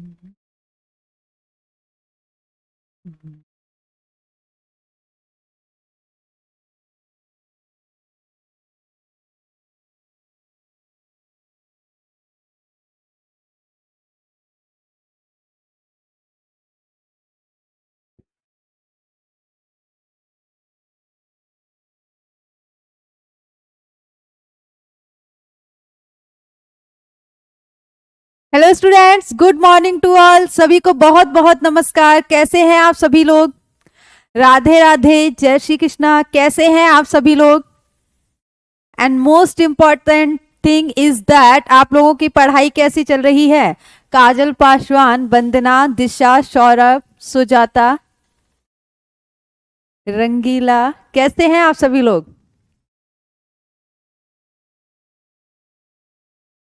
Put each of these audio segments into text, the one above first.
Mhm. Mhm. Hello students, good morning to all. सभी को बहुत बहुत नमस्कार। कैसे हैं आप सभी लोग? राधे राधे, जय श्री कृष्णा। कैसे हैं आप सभी लोग? And most important thing is that आप लोगों की पढ़ाई कैसी चल रही है? काजल, पासवान, वंदना, दिशा, सौरभ, सुजाता, रंगीला, कैसे हैं आप सभी लोग?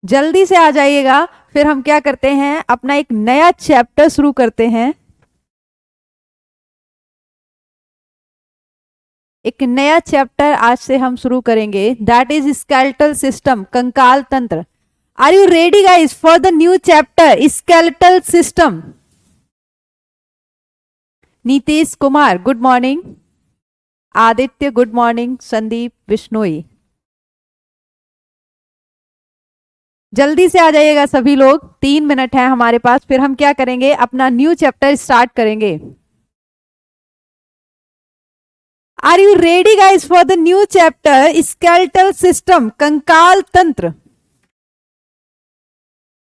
जल्दी से आ जाइएगा। फिर हम क्या करते हैं, अपना एक नया चैप्टर शुरू करते हैं। एक नया चैप्टर आज से हम शुरू करेंगे, दैट इज स्केलेटल सिस्टम, कंकाल तंत्र। Are you ready guys for the new chapter skeletal system? Nitish Kumar, good morning. Aditya, good morning. Sandeep, Bishnoi, जल्दी से आ जाइएगा सभी लोग। 3 मिनट है हमारे पास, फिर हम क्या करेंगे, अपना न्यू चैप्टर स्टार्ट करेंगे। Are you ready guys for the new chapter skeletal system, कंकाल तंत्र?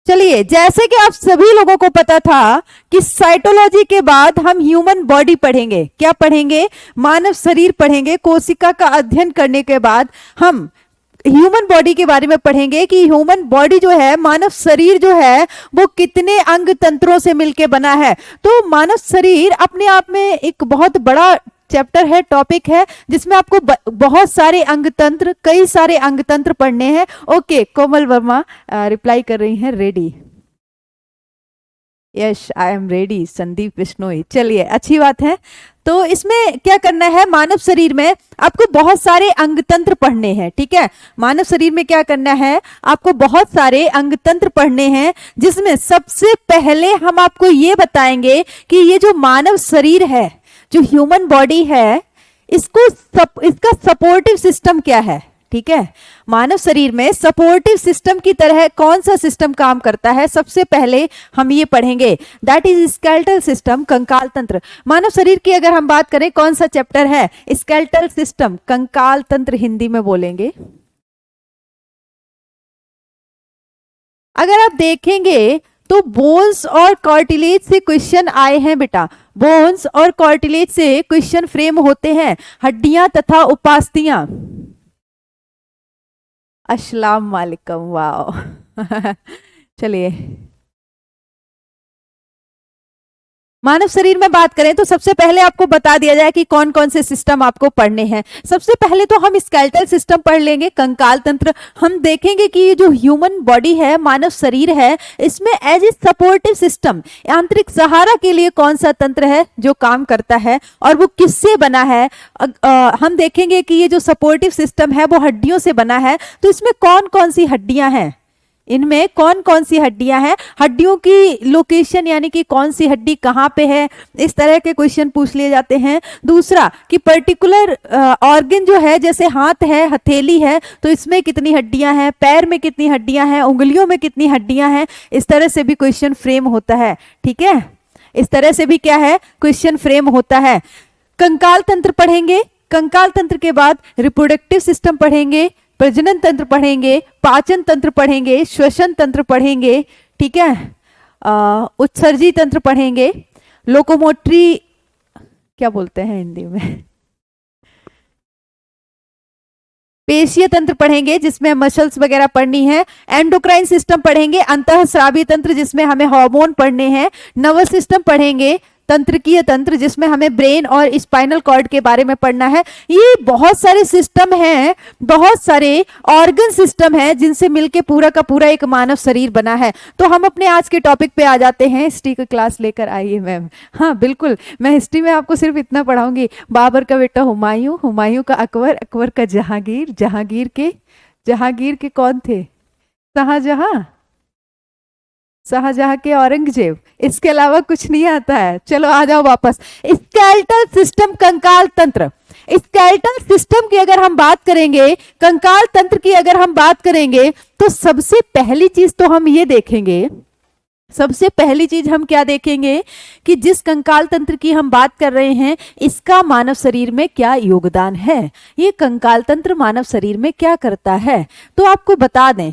चलिए, जैसे कि आप सभी लोगों को पता था कि साइटोलॉजी के बाद हम ह्यूमन बॉडी पढ़ेंगे। क्या पढ़ेंगे? मानव शरीर पढ़ेंगे। कोशिका का अध्ययन करने के बाद हम ह्यूमन बॉडी के बारे में पढ़ेंगे कि ह्यूमन बॉडी जो है, मानव शरीर जो है, वो कितने अंग तंत्रों से मिलकर बना है। तो मानव शरीर अपने आप में एक बहुत बड़ा चैप्टर है, टॉपिक है, जिसमें आपको बहुत सारे अंग तंत्र, कई सारे अंग तंत्र पढ़ने हैं। ओके, कोमल वर्मा रिप्लाई कर रही हैं, ready. Yes, I am ready. Sandeep Bishnoi, चलिए अच्छी बात है। तो इसमें क्या करना है, मानव शरीर में आपको बहुत सारे अंग तंत्र पढ़ने हैं। ठीक है, मानव शरीर में क्या करना है, आपको बहुत सारे अंग तंत्र पढ़ने हैं, जिसमें सबसे पहले हम आपको ये बताएंगे कि ये जो मानव शरीर है, जो ह्यूमन बॉडी है, इसका सपोर्टिव सिस्टम क्या है। ठीक है, मानव शरीर में सपोर्टिव सिस्टम की तरह कौन सा सिस्टम काम करता है, सबसे पहले हम ये पढ़ेंगे। दैट इज स्केलेटल सिस्टम, कंकाल तंत्र। मानव शरीर की अगर हम बात करें, कौन सा चैप्टर है? स्केलेटल सिस्टम, कंकाल तंत्र हिंदी में बोलेंगे। अगर आप देखेंगे तो बोन्स और कार्टिलेज से क्वेश्चन आए हैं बेटा। बोन्स और कार्टिलेज से क्वेश्चन फ्रेम होते हैं, हड्डियां तथा उपास्थियां। अस्सलाम वालेकुम, वाह। चलिए, मानव शरीर में बात करें तो सबसे पहले आपको बता दिया जाए कि कौन कौन से सिस्टम आपको पढ़ने हैं। सबसे पहले तो हम स्केलेटल सिस्टम पढ़ लेंगे, कंकाल तंत्र। हम देखेंगे कि ये जो ह्यूमन बॉडी है, मानव शरीर है, इसमें एज ए सपोर्टिव सिस्टम, आंतरिक सहारा के लिए कौन सा तंत्र है जो काम करता है और वो किससे बना है। हम देखेंगे कि ये जो सपोर्टिव सिस्टम है वो हड्डियों से बना है। तो इसमें कौन कौन सी हड्डियां हैं, इनमें कौन कौन सी हड्डियां हैं, हड्डियों की लोकेशन यानी कि कौन सी हड्डी कहाँ पे है, इस तरह के क्वेश्चन पूछ लिए जाते हैं। दूसरा कि पर्टिकुलर ऑर्गन जो है, जैसे हाथ है, हथेली है, तो इसमें कितनी हड्डियां हैं, पैर में कितनी हड्डियां हैं, उंगलियों में कितनी हड्डियां हैं, इस तरह से भी क्वेश्चन फ्रेम होता है। ठीक है, इस तरह से भी क्या है, क्वेश्चन फ्रेम होता है। कंकाल तंत्र पढ़ेंगे। कंकाल तंत्र के बाद रिप्रोडक्टिव सिस्टम पढ़ेंगे, प्रजनन तंत्र पढ़ेंगे, पाचन तंत्र पढ़ेंगे, श्वसन तंत्र पढ़ेंगे। ठीक है, उत्सर्जी तंत्र पढ़ेंगे, लोकोमोटरी, क्या बोलते हैं हिंदी में, पेशीय तंत्र पढ़ेंगे जिसमें मसल्स वगैरह पढ़नी है। एंडोक्राइन सिस्टम पढ़ेंगे, अंतःस्रावी तंत्र जिसमें हमें हार्मोन पढ़ने हैं। नर्वस सिस्टम पढ़ेंगे, तंत्रिकीय तंत्र जिसमें हमें ब्रेन और स्पाइनल कॉर्ड के बारे में पढ़ना है। ये बहुत सारे सिस्टम हैं, बहुत सारे ऑर्गन सिस्टम हैं जिनसे मिलके पूरा का पूरा एक मानव शरीर बना है। तो हम अपने आज के टॉपिक पे आ जाते हैं। हिस्ट्री की क्लास लेकर आइए मैम। हाँ बिल्कुल, मैं हिस्ट्री में आपको सिर्फ इतना पढ़ाऊंगी, बाबर का बेटा हुमायूं, हुमायूं का अकबर, अकबर का जहांगीर, जहांगीर के कौन थे? शाहजहां। शाहजहां के औरंगजेब, इसके अलावा कुछ नहीं आता है। चलो आ जाओ वापस। स्केलेटल सिस्टम, कंकाल तंत्र। स्केलेटल सिस्टम की अगर हम बात करेंगे, कंकाल तंत्र की अगर हम बात करेंगे, तो सबसे पहली चीज तो हम ये देखेंगे, सबसे पहली चीज हम क्या देखेंगे कि जिस कंकाल तंत्र की हम बात कर रहे हैं, इसका मानव शरीर में क्या योगदान है, ये कंकाल तंत्र मानव शरीर में क्या करता है। तो आपको बता दें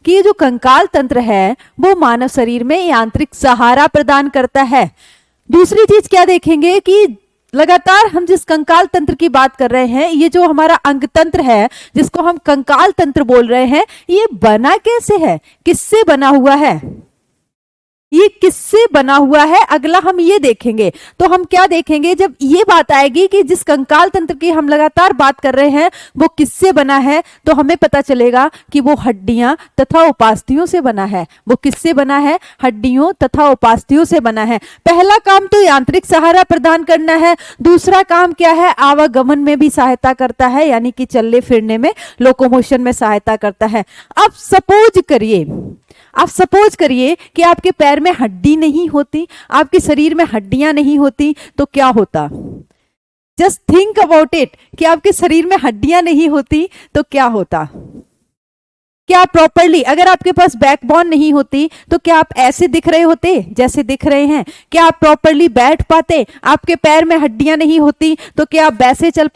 कि ये जो कंकाल तंत्र है वो मानव शरीर में यांत्रिक सहारा प्रदान करता है। दूसरी चीज क्या देखेंगे कि लगातार हम जिस कंकाल तंत्र की बात कर रहे हैं, ये जो हमारा अंग तंत्र है जिसको हम कंकाल तंत्र बोल रहे हैं, ये बना कैसे है, किससे बना हुआ है, ये किससे बना हुआ है, अगला हम ये देखेंगे। तो हम क्या देखेंगे, जब ये बात आएगी कि जिस कंकाल तंत्र की हम लगातार बात कर रहे हैं वो किससे बना है, तो हमें पता चलेगा कि वो हड्डियां तथा उपास्थियों से बना है। वो किससे बना है, हड्डियों तथा उपास्थियों से बना है। पहला काम तो यांत्रिक सहारा प्रदान करना है। दूसरा काम क्या है, आवागमन में भी सहायता करता है, यानी कि चलने फिरने में, लोकोमोशन में सहायता करता है। अब सपोज करिए, आप सपोज करिए कि आपके पैर में हड्डी नहीं होती, आपके शरीर में हड्डियां नहीं होती, तो क्या होता। जस्ट थिंक अबाउट इट कि आपके शरीर में हड्डियां नहीं होती तो क्या होता। क्या प्रॉपरली, अगर आपके पास बैकबोन नहीं होती तो क्या आप ऐसे दिख रहे होते जैसे दिख रहे हैं, क्या आप प्रॉपरली बैठ पाते, आपके पैर में हड्डियां नहीं होती तो क्या आप वैसे चल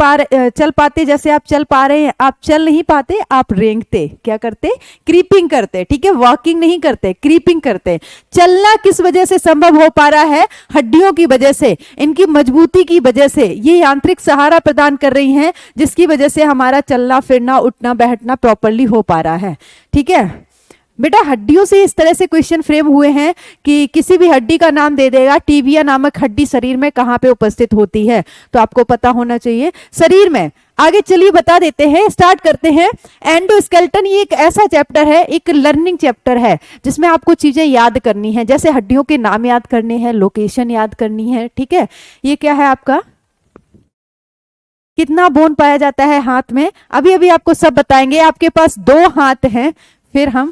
पाते जैसे आप चल पा रहे हैं। आप चल नहीं पाते, आप रेंगते, क्या करते, क्रीपिंग करते, ठीक है, वॉकिंग नहीं करते, क्रीपिंग करते। चलना किस वजह से संभव हो पा रहा है, हड्डियों की वजह से, इनकी मजबूती की वजह से, ये यांत्रिक सहारा प्रदान कर रही हैं जिसकी वजह से हमारा चलना फिरना उठना बैठना प्रॉपरली हो पा रहा है। ठीक है बेटा, हड्डियों से इस तरह से क्वेश्चन फ्रेम हुए हैं कि किसी भी हड्डी का नाम दे देगा, टीबिया नामक हड्डी शरीर में कहां पे उपस्थित होती है, तो आपको पता होना चाहिए शरीर में। आगे चलिए बता देते हैं, स्टार्ट करते हैं। एंडोस्केलेटन ये एक ऐसा चैप्टर है, एक लर्निंग चैप्टर है जिसमें आपको चीजें याद करनी है, जैसे हड्डियों के नाम याद करने हैं, लोकेशन याद करनी है। ठीक है, ये क्या है आपका, कितना बोन पाया जाता है हाथ में, अभी अभी आपको सब बताएंगे। आपके पास 2 हाथ हैं, फिर हम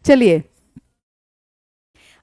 चलिए,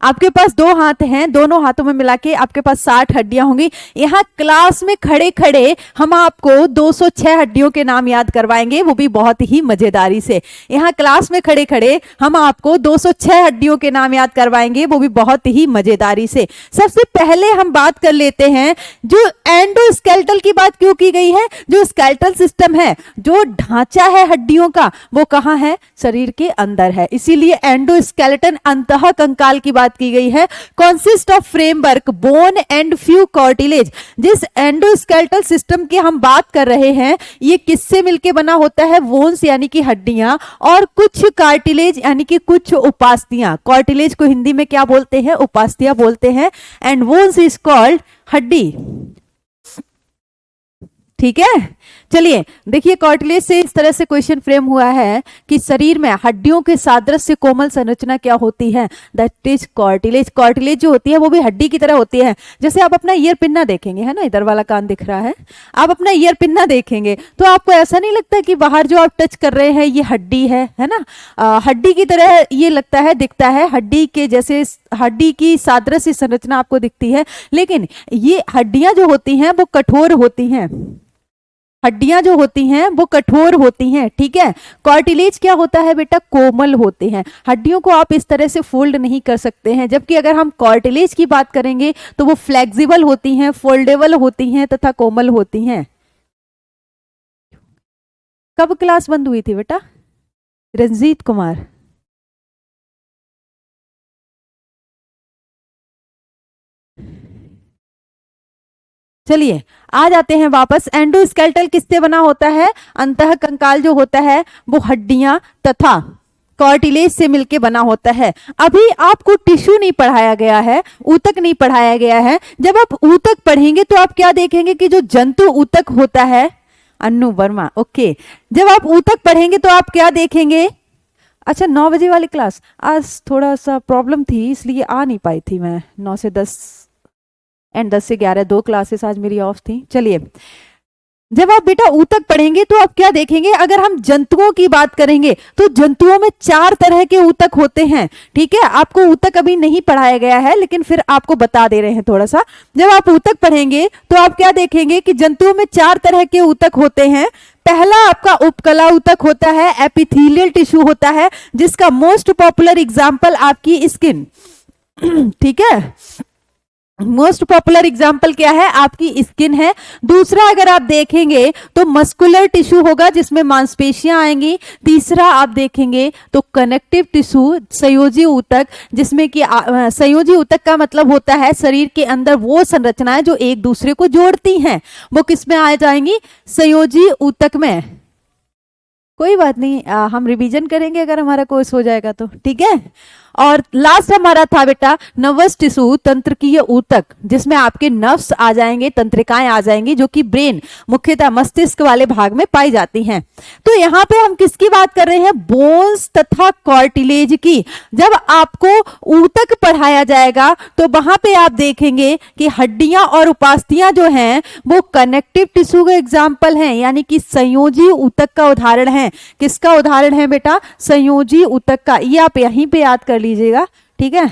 आपके पास 2 हाथ हैं, दोनों हाथों में मिला के आपके पास 60 हड्डियां होंगी। यहाँ क्लास में खड़े खड़े हम आपको 206 हड्डियों के नाम याद करवाएंगे, वो भी बहुत ही मजेदारी से। यहाँ क्लास में खड़े खड़े हम आपको 206 हड्डियों के नाम याद करवाएंगे, वो भी बहुत ही मजेदारी से। सबसे पहले हम बात कर लेते हैं, जो एंडोस्केलेटल की बात क्यों की गई है, जो स्केलेटल सिस्टम है, जो ढांचा है हड्डियों का, वो कहाँ है, शरीर के अंदर है, इसीलिए एंडोस्केलेटन अंतः कंकाल की बात की गई है। Consist of framework, bone and few cartilage. जिस एंडोस्केलेटल सिस्टम की हम बात कर रहे हैं, ये किससे मिलके बना होता है, बोन्स यानी कि हड्डियां, और कुछ कार्टिलेज यानी कि कुछ उपास्थियां। कार्टिलेज को हिंदी में क्या बोलते हैं, उपास्थियां बोलते हैं, एंड बोन्स इज कॉल्ड हड्डी। ठीक है, चलिए देखिए, कार्टिलेज से इस तरह से क्वेश्चन फ्रेम हुआ है कि शरीर में हड्डियों के सादृश्य कोमल संरचना क्या होती है, दैट इज कार्टिलेज। कार्टिलेज जो होती है वो भी हड्डी की तरह होती है। जैसे आप अपना ईयर पिन्ना देखेंगे, है ना, इधर वाला कान दिख रहा है, आप अपना ईयर पिन्ना देखेंगे तो आपको ऐसा नहीं लगता कि बाहर जो आप टच कर रहे हैं ये हड्डी है ना, हड्डी की तरह ये लगता है, दिखता है, हड्डी के जैसे हड्डी की सादृश्य संरचना आपको दिखती है, लेकिन ये हड्डियां जो होती हैं वो कठोर होती हैं, हड्डियां जो होती हैं वो कठोर होती हैं। ठीक है, कार्टिलेज क्या होता है बेटा, कोमल होते हैं। हड्डियों को आप इस तरह से फोल्ड नहीं कर सकते हैं, जबकि अगर हम कार्टिलेज की बात करेंगे तो वो फ्लेक्सिबल होती हैं, फोल्डेबल होती हैं तथा कोमल होती हैं। कब क्लास बंद हुई थी बेटा, रंजीत कुमार? चलिए आ जाते हैं वापस। एंडोस्केलेटल किससे बना होता है, अंतः कंकाल जो होता है वो हड्डियां तथा कार्टिलेज से मिलके बना होता है। अभी आपको टिश्यू नहीं पढ़ाया गया है, ऊतक नहीं पढ़ाया गया है। जब आप ऊतक पढ़ेंगे तो आप क्या देखेंगे कि जो जंतु ऊतक होता है, अन्नू वर्मा, ओके, जब आप ऊतक पढ़ेंगे तो आप क्या देखेंगे। अच्छा, 9 बजे वाली क्लास, आज थोड़ा सा प्रॉब्लम थी इसलिए आ नहीं पाई थी मैं। 9 से 10 एंड 10 से 11 2 क्लासेस आज मेरी ऑफ थी। चलिए जब आप बेटा ऊतक पढ़ेंगे तो आप क्या देखेंगे, अगर हम जंतुओं की बात करेंगे तो जंतुओं में 4 तरह के ऊतक होते हैं। ठीक है, आपको ऊतक अभी नहीं पढ़ाया गया है लेकिन फिर आपको बता दे रहे हैं थोड़ा सा। जब आप ऊतक पढ़ेंगे तो आप क्या देखेंगे कि जंतुओं में 4 तरह के ऊतक होते हैं। पहला आपका उपकला ऊतक होता है, एपिथेलियल टिश्यू होता है, जिसका मोस्ट पॉपुलर एग्जाम्पल आपकी स्किन। ठीक है, मोस्ट पॉपुलर एग्जाम्पल क्या है, आपकी स्किन है। दूसरा अगर आप देखेंगे तो मस्कुलर टिश्यू होगा जिसमें मांसपेशियां आएंगी। तीसरा आप देखेंगे तो कनेक्टिव टिश्यू, संयोजी ऊतक, जिसमें कि संयोजी ऊतक का मतलब होता है शरीर के अंदर वो संरचनाएं जो एक दूसरे को जोड़ती हैं, वो किस में आ जाएंगी, संयोजी ऊतक में। कोई बात नहीं, हम रिवीजन करेंगे अगर हमारा कोर्स हो जाएगा तो। ठीक है, और लास्ट हमारा था बेटा नर्वस टिश्यू, तंत्रिकीय ऊतक, जिसमें आपके नर्व्स आ जाएंगे, तंत्रिकाएं आ जाएंगी, जो कि ब्रेन, मुख्यतः मस्तिष्क वाले भाग में पाई जाती हैं। तो यहाँ पे हम किसकी बात कर रहे हैं, बोन्स तथा कार्टिलेज की। जब आपको ऊतक पढ़ाया जाएगा तो वहां पे आप देखेंगे कि हड्डियां और उपास्थियां जो हैं वो कनेक्टिव टिश्यू का एग्जाम्पल हैं, यानी कि संयोजी ऊतक का उदाहरण है। किसका उदाहरण है बेटा, संयोजी ऊतक का। ये आप यहीं पे याद कर लीजिएगा। ठीक है,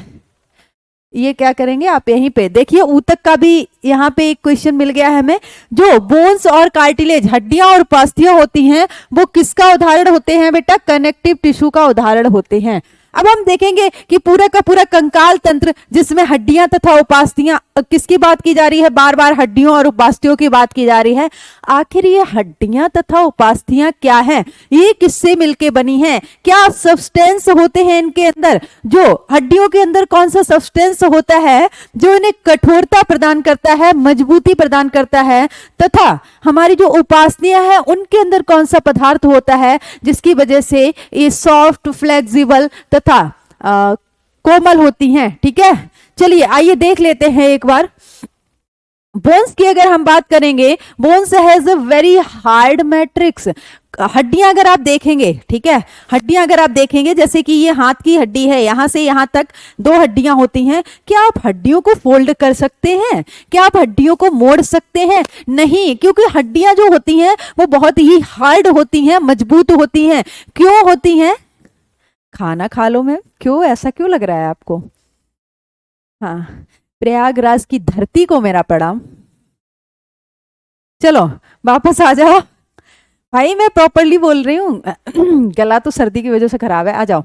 ये क्या करेंगे आप यहीं पे देखिए, ऊतक का भी यहाँ पे एक क्वेश्चन मिल गया है हमें। जो बोन्स और कार्टिलेज, हड्डियां और उपास्थियां होती हैं, वो किसका उदाहरण होते हैं बेटा, कनेक्टिव टिश्यू का उदाहरण होते हैं। अब हम देखेंगे कि पूरा का पूरा कंकाल तंत्र, जिसमें हड्डियां तथा उपास्थियां, किसकी बात की जा रही है, बार बार हड्डियों और उपास्थियों की बात की जा रही है। आखिर ये हड्डियां तथा उपास्थियां क्या हैं, ये किससे मिलके बनी हैं, क्या सब्सटेंस होते हैं इनके अंदर। जो हड्डियों के अंदर कौन सा सब्सटेंस होता है जो इन्हें कठोरता प्रदान करता है, मजबूती प्रदान करता है, तथा हमारी जो उपास्थियां हैं उनके अंदर कौन सा पदार्थ होता है जिसकी वजह से ये सॉफ्ट, फ्लेक्सिबल तथा कोमल होती हैं। ठीक है, चलिए आइए देख लेते हैं एक बार। बोन्स की अगर हम बात करेंगे, bones has a very hard matrix. हड्डियां अगर आप देखेंगे, ठीक है, हड्डियां अगर आप देखेंगे, जैसे कि ये हाथ की हड्डी है, यहां से यहां तक 2 हड्डियां होती हैं। क्या आप हड्डियों को फोल्ड कर सकते हैं, क्या आप हड्डियों को मोड़ सकते हैं, नहीं, क्योंकि हड्डियां जो होती हैं वो बहुत ही हार्ड होती हैं, मजबूत होती हैं। क्यों होती हैं, खाना खा लो मैम, क्यों ऐसा क्यों लग रहा है आपको। हाँ, प्रयागराज की धरती को मेरा प्रणाम। चलो वापस आ जाओ भाई, मैं प्रॉपरली बोल रही हूँ, गला तो सर्दी की वजह से खराब है, आ जाओ।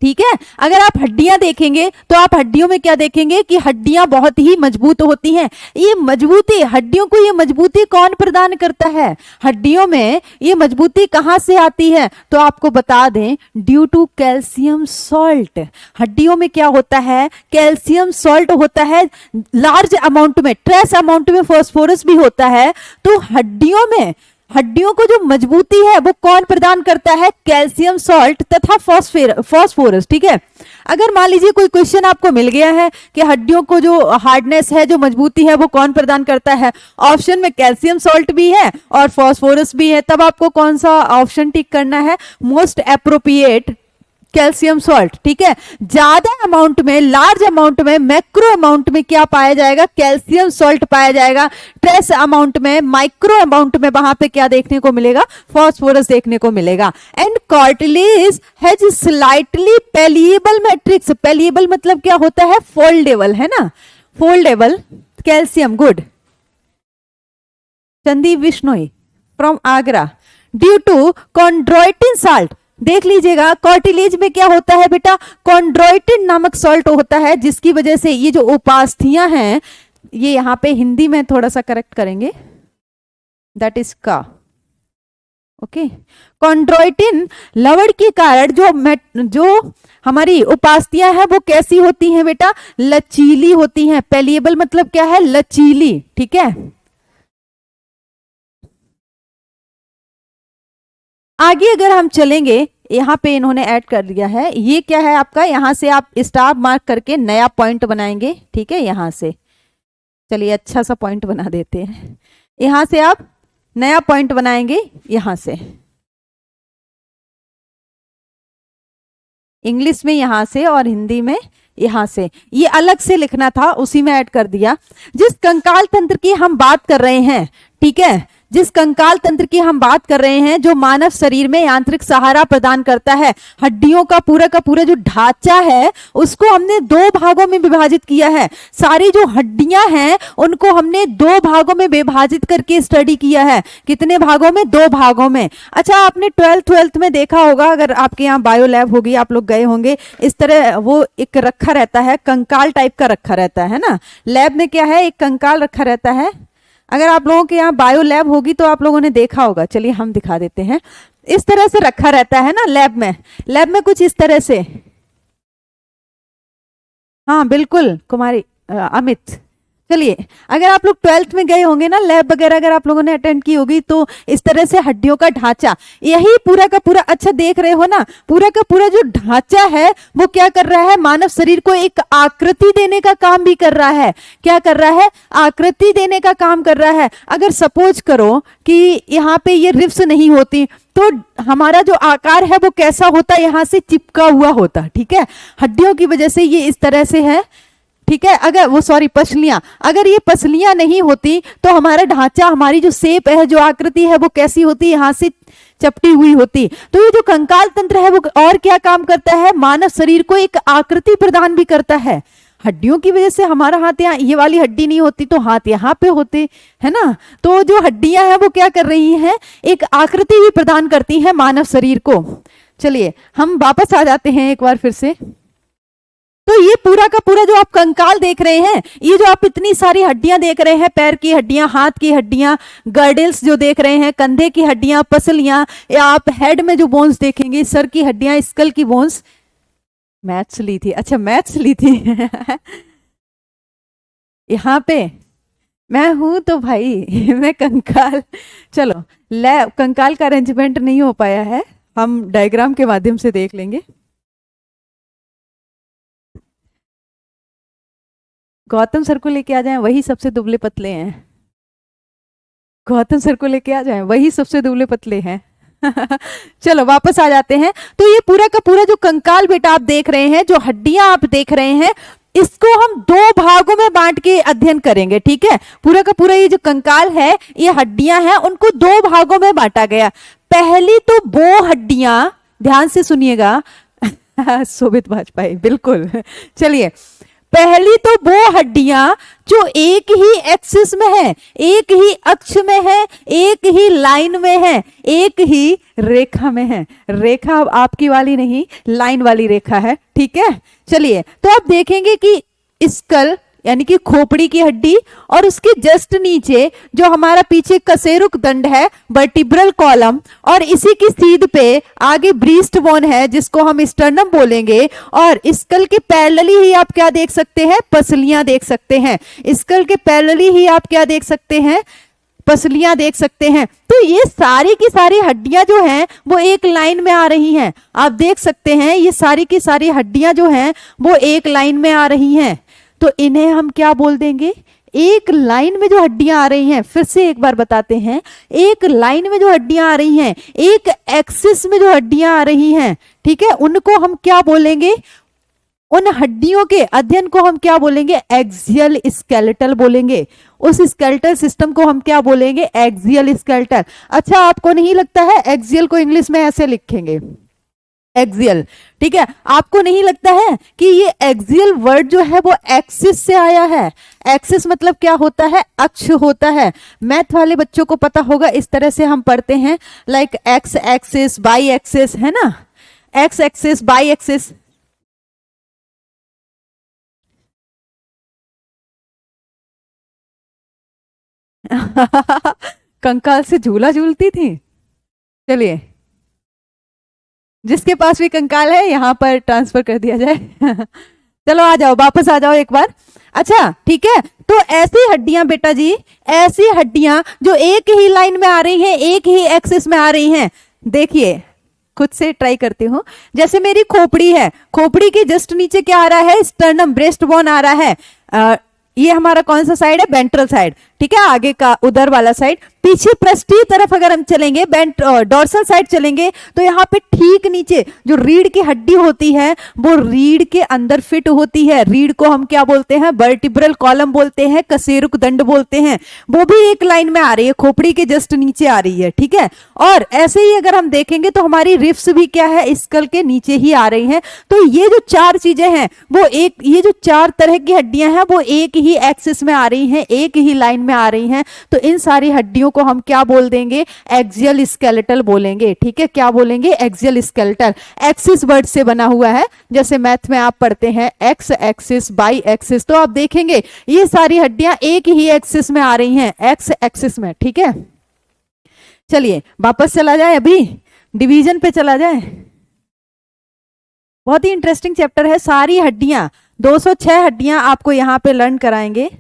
ठीक है, अगर आप हड्डियां देखेंगे तो आप हड्डियों में क्या देखेंगे कि हड्डियां बहुत ही मजबूत होती हैं। ये मजबूती, हड्डियों को ये मजबूती कौन प्रदान करता है, हड्डियों में ये मजबूती कहां से आती है, तो आपको बता दें, ड्यू टू कैल्शियम सॉल्ट। हड्डियों में क्या होता है, कैल्शियम सॉल्ट होता है, लार्ज अमाउंट में, ट्रेस अमाउंट में फास्फोरस भी होता है। तो हड्डियों में, हड्डियों को जो मजबूती है वो कौन प्रदान करता है, कैल्शियम सॉल्ट तथा फास्फोरस। ठीक है, अगर मान लीजिए कोई क्वेश्चन आपको मिल गया है कि हड्डियों को जो हार्डनेस है, जो मजबूती है, वो कौन प्रदान करता है, ऑप्शन में कैल्शियम सॉल्ट भी है और फास्फोरस भी है, तब आपको कौन सा ऑप्शन टिक करना है, मोस्ट एप्रोप्रिएट कैल्शियम सॉल्ट। ठीक है, ज्यादा अमाउंट में, लार्ज अमाउंट में, मैक्रो अमाउंट में क्या पाया जाएगा, कैल्शियम सॉल्ट पाया जाएगा। ट्रेस अमाउंट में, माइक्रो अमाउंट में वहां पे क्या देखने को मिलेगा, फास्फोरस देखने को मिलेगा। And cartilage has slightly pliable matrix. Pliable मतलब क्या होता है, फोल्डेबल, है ना, foldable calcium. Good, Sandeep Bishnoi from Agra. Due to chondroitin salt, देख लीजिएगा, कार्टिलेज में क्या होता है बेटा, कॉन्ड्रोइटिन नामक सॉल्ट होता है, जिसकी वजह से ये जो उपास्थियां हैं, ये यहां पे हिंदी में थोड़ा सा करेक्ट करेंगे, दैट इज का, ओके। कॉन्ड्रोइटिन लवण के कारण जो हमारी उपास्थियां हैं वो कैसी होती हैं बेटा, लचीली होती हैं। पेलिएबल मतलब क्या है, लचीली। ठीक है, आगे अगर हम चलेंगे, यहां पे इन्होंने ऐड कर दिया है, ये क्या है आपका, यहां से आप स्टार मार्क करके नया पॉइंट बनाएंगे। ठीक है, यहां से चलिए अच्छा सा पॉइंट बना देते हैं, यहां से आप नया पॉइंट बनाएंगे, यहां से इंग्लिश में यहां से और हिंदी में यहां से, ये अलग से लिखना था, उसी में ऐड कर दिया। जिस कंकाल तंत्र की हम बात कर रहे हैं, ठीक है, जिस कंकाल तंत्र की हम बात कर रहे हैं जो मानव शरीर में यांत्रिक सहारा प्रदान करता है, हड्डियों का पूरा जो ढांचा है उसको हमने दो भागों में विभाजित किया है। सारी जो हड्डियां हैं उनको हमने दो भागों में विभाजित करके स्टडी किया है। कितने भागों में? दो भागों में। अच्छा, आपने 12th में देखा होगा, अगर आपके यहाँ बायो लैब होगी, आप लोग गए होंगे, इस तरह वो एक रखा रहता है, कंकाल टाइप का रखा रहता है ना। लैब में क्या है, एक कंकाल रखा रहता है। अगर आप लोगों के यहाँ बायो लैब होगी तो आप लोगों ने देखा होगा, चलिए हम दिखा देते हैं। इस तरह से रखा रहता है ना लैब में कुछ इस तरह से। हाँ बिल्कुल कुमारी अमित, चलिए अगर आप लोग 12th में गए होंगे ना, लैब वगैरह अगर आप लोगों ने अटेंड की होगी, तो इस तरह से हड्डियों का ढांचा, यही पूरा का पूरा, अच्छा देख रहे हो ना, पूरा का पूरा जो ढांचा है वो क्या कर रहा है, मानव शरीर को एक आकृति देने का काम भी कर रहा है। क्या कर रहा है? आकृति देने का काम कर रहा है। अगर सपोज करो कि यहाँ पे ये रिब्स नहीं होती तो हमारा जो आकार है वो कैसा होता, यहाँ से चिपका हुआ होता। ठीक है, हड्डियों की वजह से ये इस तरह से है। ठीक है, अगर वो पसलियां, अगर ये पसलियां नहीं होती तो हमारा ढांचा, हमारी जो शेप है, जो आकृति है वो कैसी होती, यहाँ से चपटी हुई होती। तो ये जो कंकाल तंत्र है वो और क्या काम करता है, मानव शरीर को एक आकृति प्रदान भी करता है। हड्डियों की वजह से हमारा हाथ, यहाँ ये वाली हड्डी नहीं होती तो हाथ यहाँ पे होते, है ना। तो जो हड्डियां हैं वो क्या कर रही हैं, एक आकृति भी प्रदान करती हैं मानव शरीर को। चलिए हम वापस आ जाते हैं एक बार फिर से। तो ये पूरा का पूरा जो आप कंकाल देख रहे हैं, ये जो आप इतनी सारी हड्डियां देख रहे हैं, पैर की हड्डियां, हाथ की हड्डियां, गर्डल्स जो देख रहे हैं, कंधे की हड्डियां, पसलियां, या आप हेड में जो बोन्स देखेंगे, सर की हड्डियां, स्कल की बोन्स। मैथ्स ली थी, अच्छा मैथ्स ली थी यहाँ पे मैं हूं तो भाई मैं कंकाल, चलो कंकाल का अरेंजमेंट नहीं हो पाया है, हम डायग्राम के माध्यम से देख लेंगे। गौतम सर को लेके आ जाएं, वही सबसे दुबले पतले हैं। गौतम सर को लेके आ जाएं, वही सबसे दुबले पतले हैं चलो वापस आ जाते हैं। तो ये पूरा का पूरा जो कंकाल बेटा आप देख रहे हैं, जो हड्डियां आप देख रहे हैं, इसको हम दो भागों में बांट के अध्ययन करेंगे। ठीक है, पूरा का पूरा ये जो कंकाल है, ये हड्डियां हैं, उनको दो भागों में बांटा गया। पहली तो वो हड्डियां, ध्यान से सुनिएगा शोभित वाजपेयी, बिल्कुल चलिए, पहली तो वो हड्डियां जो एक ही एक्सिस में है, एक ही अक्ष में है, एक ही लाइन में है, एक ही रेखा में है। रेखा आपकी वाली नहीं, लाइन वाली रेखा है। ठीक है, चलिए तो आप देखेंगे कि स्कल यानी कि खोपड़ी की हड्डी, और उसके जस्ट नीचे जो हमारा पीछे कशेरुक दंड है, वर्टिब्रल कॉलम, और इसी की सीध पे आगे ब्रीस्ट बोन है जिसको हम स्टर्नम बोलेंगे, और स्कल के पैरेलली ही आप क्या देख सकते हैं, पसलियां देख सकते हैं। स्कल के पैरेलली ही आप क्या देख सकते हैं, पसलियां देख सकते हैं। तो ये सारी की सारी हड्डियां जो हैं वो एक लाइन में आ रही हैं। आप देख सकते हैं ये सारी की सारी हड्डियां जो हैं वो एक लाइन में आ रही हैं। तो इन्हें हम क्या बोल देंगे, एक लाइन में जो हड्डियां आ रही हैं, फिर से एक बार बताते हैं, एक लाइन में जो हड्डियां आ रही हैं, एक एक्सिस में जो हड्डियां आ रही हैं, ठीक है, उनको हम क्या बोलेंगे, उन हड्डियों के अध्ययन को हम क्या बोलेंगे, एक्सियल स्केलेटल बोलेंगे। उस स्केलेटल सिस्टम को हम क्या बोलेंगे, एक्सियल स्केलेटल। अच्छा, आपको नहीं लगता है एक्सियल को इंग्लिश में ऐसे लिखेंगे, एक्सियल, ठीक है, आपको नहीं लगता है कि ये एक्सियल वर्ड जो है वो एक्सिस से आया है। एक्सिस मतलब क्या होता है, अक्ष होता है। मैथ वाले बच्चों को पता होगा, इस तरह से हम पढ़ते हैं, like x axis, by axis, है ना, एक्स एक्सिस, बाई एक्सिस। कंकाल से झूला झूलती थी। चलिए, जिसके पास भी कंकाल है यहां पर ट्रांसफर कर दिया जाए चलो आ जाओ, वापस आ जाओ एक बार। अच्छा ठीक है, तो ऐसी हड्डियां बेटा जी, ऐसी हड्डियां जो एक ही लाइन में आ रही हैं, एक ही एक्सिस में आ रही हैं। देखिए, खुद से ट्राई करती हूं। जैसे मेरी खोपड़ी है, खोपड़ी के जस्ट नीचे क्या आ रहा है, स्टर्नम, ब्रेस्ट बोन आ रहा है। ये हमारा कौन सा साइड है, वेंट्रल साइड, ठीक है, आगे का उधर वाला साइड। पीछे पृष्ठीय तरफ अगर हम चलेंगे, डोर्सल साइड चलेंगे, तो यहाँ पे ठीक नीचे जो रीढ़ की हड्डी होती है वो रीढ़ के अंदर फिट होती है। रीढ़ को हम क्या बोलते हैं? वर्टिब्रल कॉलम बोलते हैं, कशेरुक दंड बोलते हैं। वो भी एक लाइन में आ रही है, खोपड़ी के जस्ट नीचे आ रही है, ठीक है। और ऐसे ही अगर हम देखेंगे तो हमारी रिफ्स भी क्या है? स्कल के नीचे ही आ रही हैं। तो ये जो चार चीजें हैं वो एक, ये जो चार तरह की हड्डियां हैं वो एक ही एक्सिस में आ रही हैं, एक ही लाइन में आ रही हैं। तो इन सारी हड्डियों को हम क्या बोल देंगे? एक्सियल स्केलेटल बोलेंगे, ठीक है। क्या बोलेंगे? Axial skeletal. एक्सिस वर्ड से बना हुआ है, जैसे मैथ में आप पढ़ते हैं एक्स एक्सिस, बाई एक्सिस। तो आप देखेंगे ये सारी हड्डियां एक ही एक्सिस में आ रही हैं, एक्स एक्सिस में, ठीक है। चलिए वापस चला जाए, अभी डिवीजन पे चला जाए। बहुत ही इंटरेस्टिंग चैप्टर है। सारी हड्डियां 206 हड्डियां आपको यहां पे लर्न कराएंगे।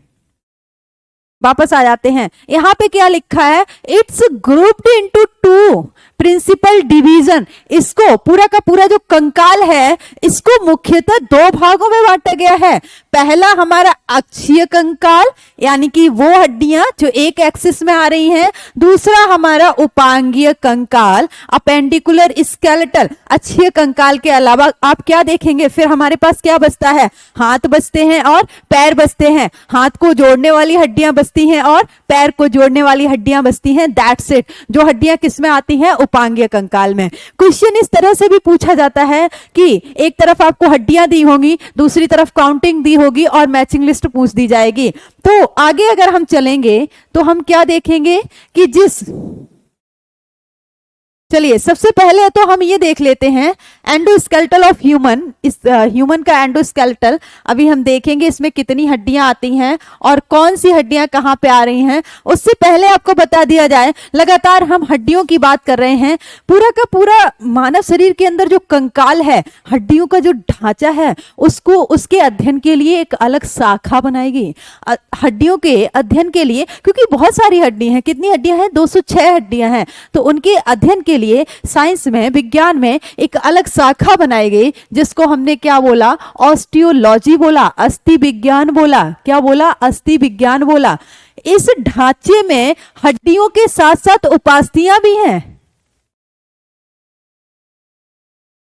वापस आ जाते हैं, यहां पे क्या लिखा है? It's grouped into 2 principal division. इसको पूरा का पूरा जो कंकाल है इसको मुख्यतः 2 भागों में बांटा गया है। पहला हमारा अक्षीय कंकाल, यानी कि वो हड्डियां जो एक एक्सिस में आ रही हैं। दूसरा हमारा उपांगीय कंकाल, अपेंडिकुलर स्केलेटल। अक्षीय कंकाल के अलावा आप क्या देखेंगे? फिर हमारे पास क्या बचता है? हाथ बचते हैं और पैर बचते हैं। हाथ को जोड़ने वाली हड्डियां बचती हैं और पैर को जोड़ने वाली हड्डियां बचती हैं। That's it. जो हड्डियां किस में आती हैं? उपांगीय कंकाल में। क्वेश्चन इस तरह से भी पूछा जाता है कि एक तरफ आपको हड्डियां दी होंगी, दूसरी तरफ काउंटिंग दी होगी और मैचिंग लिस्ट पूछ दी जाएगी। तो आगे अगर हम चलेंगे तो हम क्या देखेंगे कि चलिए सबसे पहले तो हम ये देख लेते हैं एंडोस्केलेटल ऑफ ह्यूमन। इस ह्यूमन का एंडोस्केलेटल अभी हम देखेंगे इसमें कितनी हड्डियां आती हैं और कौन सी हड्डियां कहां पे आ रही हैं। उससे पहले आपको बता दिया जाए, लगातार हम हड्डियों की बात कर रहे हैं। पूरा का पूरा मानव शरीर के अंदर जो कंकाल है, हड्डियों का जो ढांचा है, उसको उसके अध्ययन के लिए एक अलग शाखा बनाएगी। हड्डियों के अध्ययन के लिए, क्योंकि बहुत सारी हड्डियां हैं। कितनी हड्डियां हैं? 206 हड्डियां हैं। तो उनके अध्ययन के लिए साइंस में, विज्ञान में एक अलग शाखा बनाई गई, जिसको हमने क्या बोला? ऑस्टियोलॉजी बोला, अस्थि विज्ञान बोला। क्या बोला? अस्थि विज्ञान बोला। इस ढांचे में हड्डियों के साथ साथ उपास्थियां भी हैं।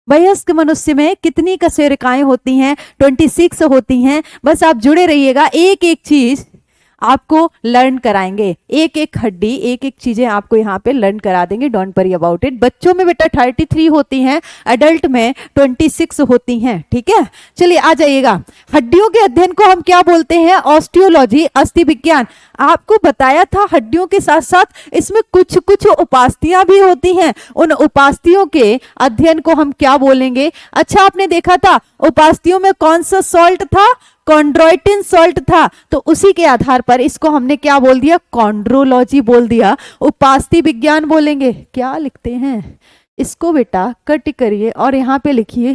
वयस्क मनुष्य में कितनी कशेरुकाएं होती हैं? 26 होती हैं। बस आप जुड़े रहिएगा, एक एक चीज आपको लर्न कराएंगे। एक एक हड्डी, एक एक चीजें आपको यहाँ पे लर्न करा देंगे। Don't worry about it. बच्चों में बेटा 33 होती हैं, एडल्ट में 26 होती हैं, ठीक है। चलिए आ जाइएगा। हड्डियों के अध्ययन को हम क्या बोलते हैं? ऑस्टियोलॉजी, अस्थि विज्ञान। आपको बताया था हड्डियों के साथ साथ इसमें कुछ कुछ उपास्थियां भी होती हैं। उन उपास्थियों के अध्ययन को हम क्या बोलेंगे? अच्छा, आपने देखा था उपास्थियों में कौन सा सॉल्ट था? कॉन्ड्रोइटिन सॉल्ट था। तो उसी के आधार पर इसको हमने क्या बोल दिया? कॉन्ड्रोलॉजी बोल दिया। उपास्थि विज्ञान बोलेंगे। क्या लिखते हैं इसको बेटा? कट करिए और यहां पे लिखिए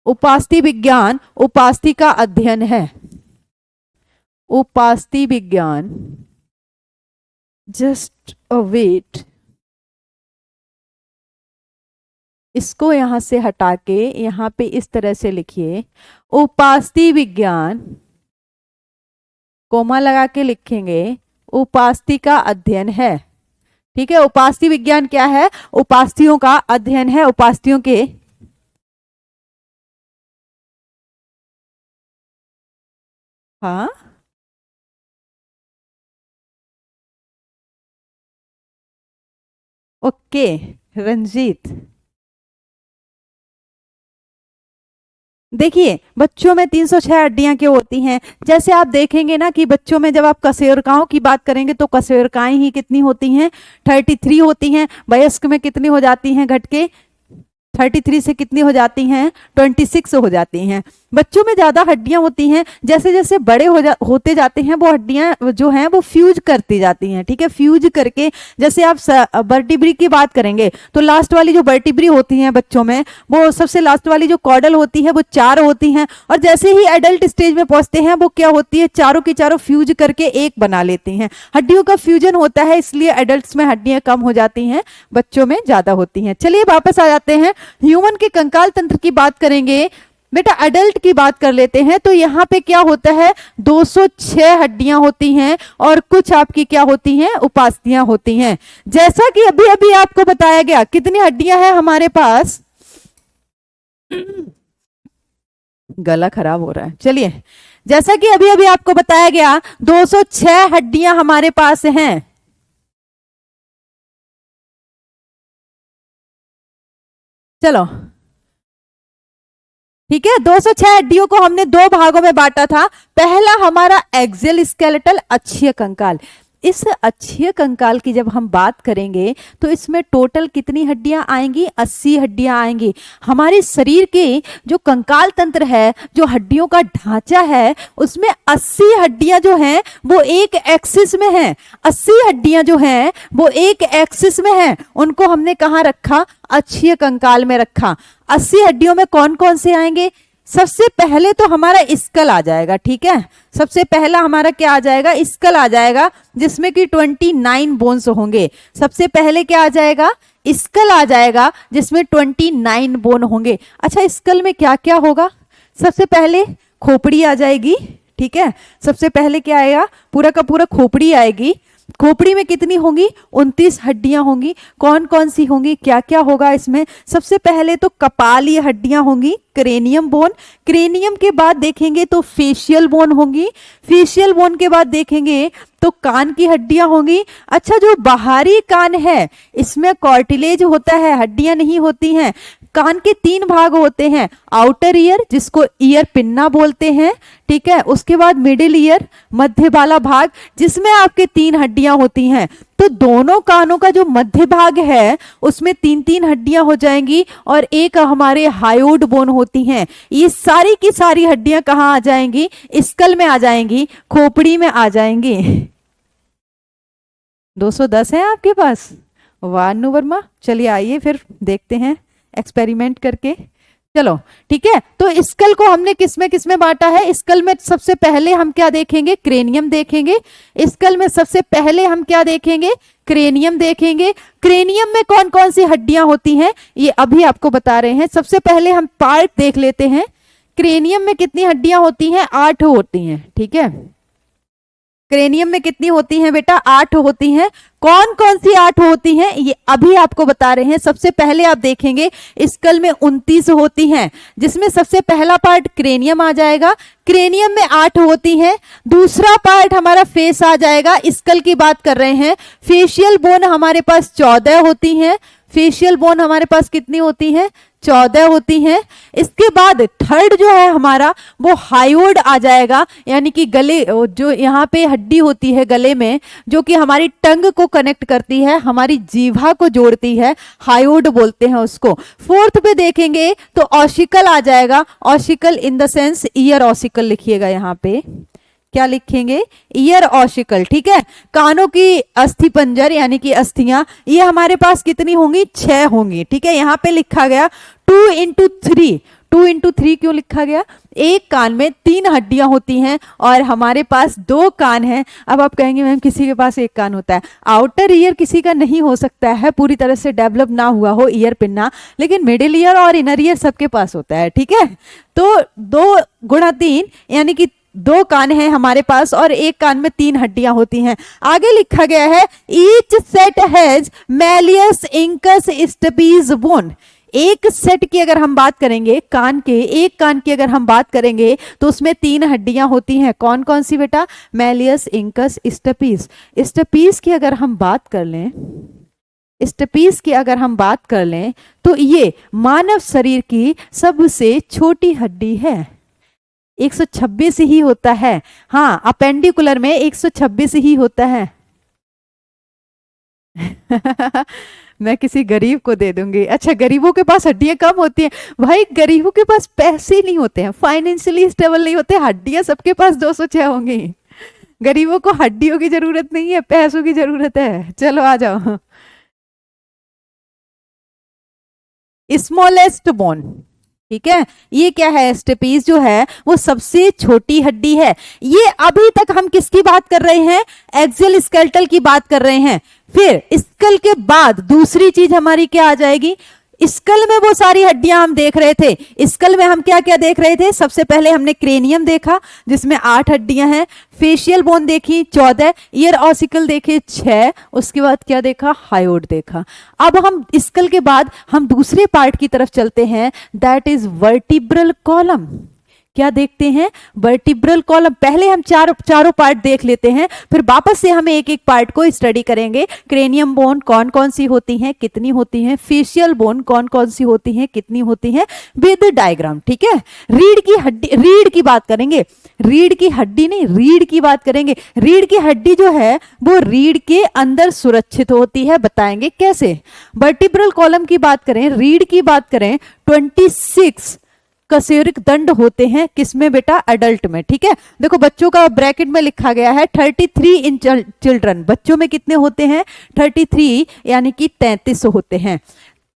उपास्थि विज्ञान। उपास्थि का अध्ययन है, उपास्थि विज्ञान। जस्ट अ वेट, इसको यहां से हटा के यहां पे इस तरह से लिखिए उपास्थि विज्ञान, कोमा लगा के लिखेंगे उपास्थि का अध्ययन है, ठीक है। उपास्थि विज्ञान क्या है? उपास्थियों का अध्ययन है, उपास्थियों के। हाँ, ओके रंजीत। देखिए बच्चों में 306 हड्डियां क्यों होती हैं? जैसे आप देखेंगे ना कि बच्चों में जब आप कशेरुकाओं की बात करेंगे तो कशेरुकाएं ही कितनी होती हैं? 33 होती हैं। वयस्क में कितनी हो जाती हैं? घट के 33 से कितनी हो जाती हैं? 26 हो जाती हैं। बच्चों में ज्यादा हड्डियां होती हैं। जैसे जैसे बड़े होते जाते हैं वो हड्डियां जो हैं वो फ्यूज करती जाती हैं, ठीक है। फ्यूज करके, जैसे आप वर्टिब्री की बात करेंगे तो लास्ट वाली जो वर्टिब्री होती हैं बच्चों में, वो सबसे लास्ट वाली जो कॉर्डल होती है वो 4 होती हैं। और जैसे ही एडल्ट स्टेज में पहुंचते हैं वो क्या होती है? चारों की चारों फ्यूज करके एक बना लेती हैं। हड्डियों का फ्यूजन होता है, इसलिए एडल्ट्स में हड्डियां कम हो जाती हैं, बच्चों में ज्यादा होती हैं। चलिए वापस आ जाते हैं। ह्यूमन के कंकाल तंत्र की बात करेंगे बेटा अडल्ट की बात कर लेते हैं तो यहाँ पे क्या होता है, 206 हड्डियां होती हैं और कुछ आपकी क्या होती हैं, उपास्थियां होती हैं। जैसा कि अभी अभी आपको बताया गया, कितनी हड्डियां हैं हमारे पास, गला खराब हो रहा है, चलिए, जैसा कि अभी अभी आपको बताया गया 206 हड्डियां हमारे पास हैं। चलो ठीक है, 206 हड्डियों को हमने दो भागों में बांटा था। पहला हमारा एक्सियल स्केलेटल, अक्षीय कंकाल। इस अक्षीय कंकाल की जब हम बात करेंगे तो इसमें टोटल कितनी हड्डियां आएंगी, 80 हड्डियां आएंगी। हमारे शरीर के जो कंकाल तंत्र है, जो हड्डियों का ढांचा है, उसमें 80 हड्डियां जो हैं वो एक एक्सिस में हैं। 80 हड्डियां जो हैं वो एक एक्सिस में हैं, उनको हमने कहाँ रखा, अक्षीय कंकाल में रखा। 80 हड्डियों में कौन कौन से आएंगे, सबसे पहले तो हमारा स्कल आ जाएगा, ठीक है, सबसे पहला हमारा क्या आ जाएगा, स्कल आ जाएगा, जिसमें कि 29 बोन्स होंगे। सबसे पहले क्या आ जाएगा, स्कल आ जाएगा, जिसमें 29 बोन होंगे। अच्छा, स्कल में क्या क्या होगा, सबसे पहले खोपड़ी आ जाएगी, ठीक है, सबसे पहले क्या आएगा, पूरा का पूरा खोपड़ी आएगी। खोपड़ी में कितनी होंगी, 29 हड्डियां होंगी। कौन कौन सी होंगी, क्या क्या होगा इसमें, सबसे पहले तो कपालीय हड्डियां होंगी, क्रेनियम बोन। क्रेनियम के बाद देखेंगे तो फेशियल बोन होंगी। फेशियल बोन के बाद देखेंगे तो कान की हड्डियां होंगी। अच्छा, जो बाहरी कान है इसमें कार्टिलेज होता है, हड्डियां नहीं होती हैं। कान के 3 भाग होते हैं, आउटर ईयर जिसको ईयर पिन्ना बोलते हैं, ठीक है, उसके बाद मिडिल ईयर, मध्य वाला भाग, जिसमें आपके 3 हड्डियां होती हैं। तो दोनों कानों का जो मध्य भाग है उसमें 3-3 हड्डियां हो जाएंगी और एक हमारे हायोड बोन होती हैं। ये सारी की सारी हड्डियां कहाँ आ जाएंगी, स्कल में आ जाएंगी, खोपड़ी में आ जाएंगी। 210 है आपके पास, वाह अनु वर्मा। चलिए आइए फिर देखते हैं एक्सपेरिमेंट करके। चलो ठीक है, तो स्कल को हमने किसमें बांटा है, स्कल में सबसे पहले हम क्या देखेंगे, क्रेनियम देखेंगे। स्कल में सबसे पहले हम क्या देखेंगे, क्रेनियम देखेंगे। क्रेनियम में कौन कौन सी हड्डियां होती हैं ये अभी आपको बता रहे हैं। सबसे पहले हम पार्ट देख लेते हैं। क्रेनियम में कितनी हड्डियां होती हैं, 8 होती हैं, ठीक है। क्रेनियम में कितनी होती हैं बेटा, 8 होती हैं। कौन कौन सी 8 होती हैं ये अभी आपको बता रहे हैं। सबसे पहले आप देखेंगे स्कल में 29 होती हैं, जिसमें सबसे पहला पार्ट क्रेनियम आ जाएगा। क्रेनियम में 8 होती हैं। दूसरा पार्ट हमारा फेस आ जाएगा, स्कल की बात कर रहे हैं। फेशियल बोन हमारे पास 14 होती हैं। फेशियल बोन हमारे पास कितनी होती हैं, 14 होती हैं। इसके बाद थर्ड जो है हमारा वो हायोड आ जाएगा, यानी कि गले, जो यहाँ पे हड्डी होती है गले में, जो कि हमारी टंग को कनेक्ट करती है, हमारी जीवा को जोड़ती है, हायोड बोलते हैं उसको। फोर्थ पे देखेंगे तो ऑसिकल आ जाएगा। Ossicle in the sense year ossicle लिखिएगा, यहाँ पे क्या लिखेंगे, ईयर ऑसिकल, ठीक है। कानों की अस्थि पंजर यानी कि अस्थियां, ये हमारे पास कितनी होंगी, 6 होंगी, ठीक है। यहाँ पे लिखा गया 2 into 3। 2 into 3 क्यों लिखा गया, एक कान में 3 हड्डियां होती हैं और हमारे पास 2 कान हैं। अब आप कहेंगे मैम किसी के पास एक कान होता है, आउटर ईयर किसी का नहीं हो सकता है, पूरी तरह से डेवलप ना हुआ हो ईयर पिन्ना, लेकिन मिडिल ईयर और इनर ईयर सबके पास होता है, ठीक है। तो 2 गुणा 3 यानी कि 2 कान हैं हमारे पास और एक कान में 3 हड्डियां होती हैं। आगे लिखा गया है each set has malleus incus stapes bone. एक सेट की अगर हम बात करेंगे, कान के एक कान की अगर हम बात करेंगे तो उसमें 3 हड्डियां होती हैं। कौन कौन सी बेटा, मैलियस इंकस स्टेपीज। स्टेपीज की अगर हम बात कर लें, स्टेपीज की अगर हम बात कर लें तो ये मानव शरीर की सबसे छोटी हड्डी है, 126 ही होता है। हाँ, अपेंडिकुलर में 126 ही होता है। मैं किसी गरीब को दे दूंगी। अच्छा, गरीबों के पास हड्डियां कम होती हैं। भाई गरीबों के पास पैसे नहीं होते हैं, फाइनेंशियली स्टेबल नहीं होते, हड्डियां सबके पास 206 होंगी। गरीबों को हड्डियों की जरूरत नहीं है, पैसों की जरूरत है। चलो आ जाओ। स्मॉलेस्ट बोन, ठीक है, ये क्या है, स्टेपीज जो है वो सबसे छोटी हड्डी है। ये अभी तक हम किसकी बात कर रहे हैं, एक्सियल स्केलेटल की बात कर रहे हैं। फिर स्कल के बाद दूसरी चीज हमारी क्या आ जाएगी, स्कल में वो सारी हड्डियां हम देख रहे थे। स्कल में हम क्या क्या देख रहे थे? सबसे पहले हमने क्रेनियम देखा जिसमें 8 हड्डियां हैं, फेशियल बोन देखी 14, ईयर ऑसिकल देखे 6, उसके बाद क्या देखा? हायोड देखा। अब हम स्कल के बाद हम दूसरे पार्ट की तरफ चलते हैं, दैट इज वर्टिब्रल कॉलम। क्या देखते हैं? Vertebral column. पहले हम चारों पार्ट देख लेते हैं, फिर वापस से हमें एक एक पार्ट को स्टडी करेंगे। क्रेनियम बोन कौन कौन सी होती हैं, कितनी होती हैं, फेशियल बोन कौन कौन सी होती हैं, कितनी होती हैं, विद डायग्राम। ठीक है, रीढ़ की हड्डी, रीढ़ की बात करेंगे, रीढ़ की हड्डी नहीं, रीढ़ की बात करेंगे। रीढ़ की हड्डी जो है वो रीढ़ के अंदर सुरक्षित होती है, बताएंगे कैसे। वर्टिब्रल कॉलम की बात करें, रीढ़ की बात करें, 26 कशेरुक दंड होते हैं, किसमें बेटा? अडल्ट में। ठीक है, देखो बच्चों का ब्रैकेट में लिखा गया है 33 इन चिल्ड्रन। बच्चों में कितने होते हैं? 33 यानी कि 33 होते हैं।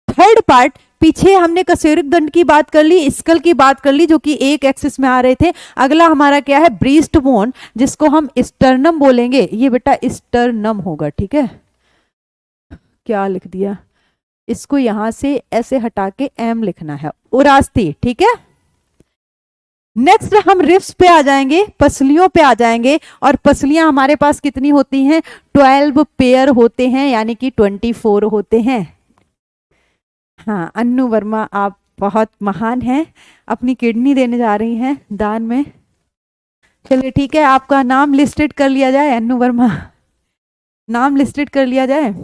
थर्ड पार्ट, पीछे हमने कशेरुक दंड की बात कर ली, स्कल की बात कर ली जो कि एक एक्सिस में आ रहे थे। अगला हमारा क्या है? ब्रीस्ट बोन, जिसको हम स्टर्नम बोलेंगे। ये बेटा स्टर्नम होगा। ठीक है, क्या लिख दिया? इसको यहां से ऐसे हटा के एम लिखना है, उरास्ती। ठीक है, नेक्स्ट हम रिब्स पे आ जाएंगे, पसलियों पे आ जाएंगे। और पसलियां हमारे पास कितनी होती हैं? 12 पेयर होते हैं, यानी कि 24 होते हैं। हाँ, अन्नू वर्मा आप बहुत महान हैं, अपनी किडनी देने जा रही हैं दान में। चलिए ठीक है, आपका नाम लिस्टेड कर लिया जाए। अन्नू वर्मा, नाम लिस्टेड कर लिया जाए।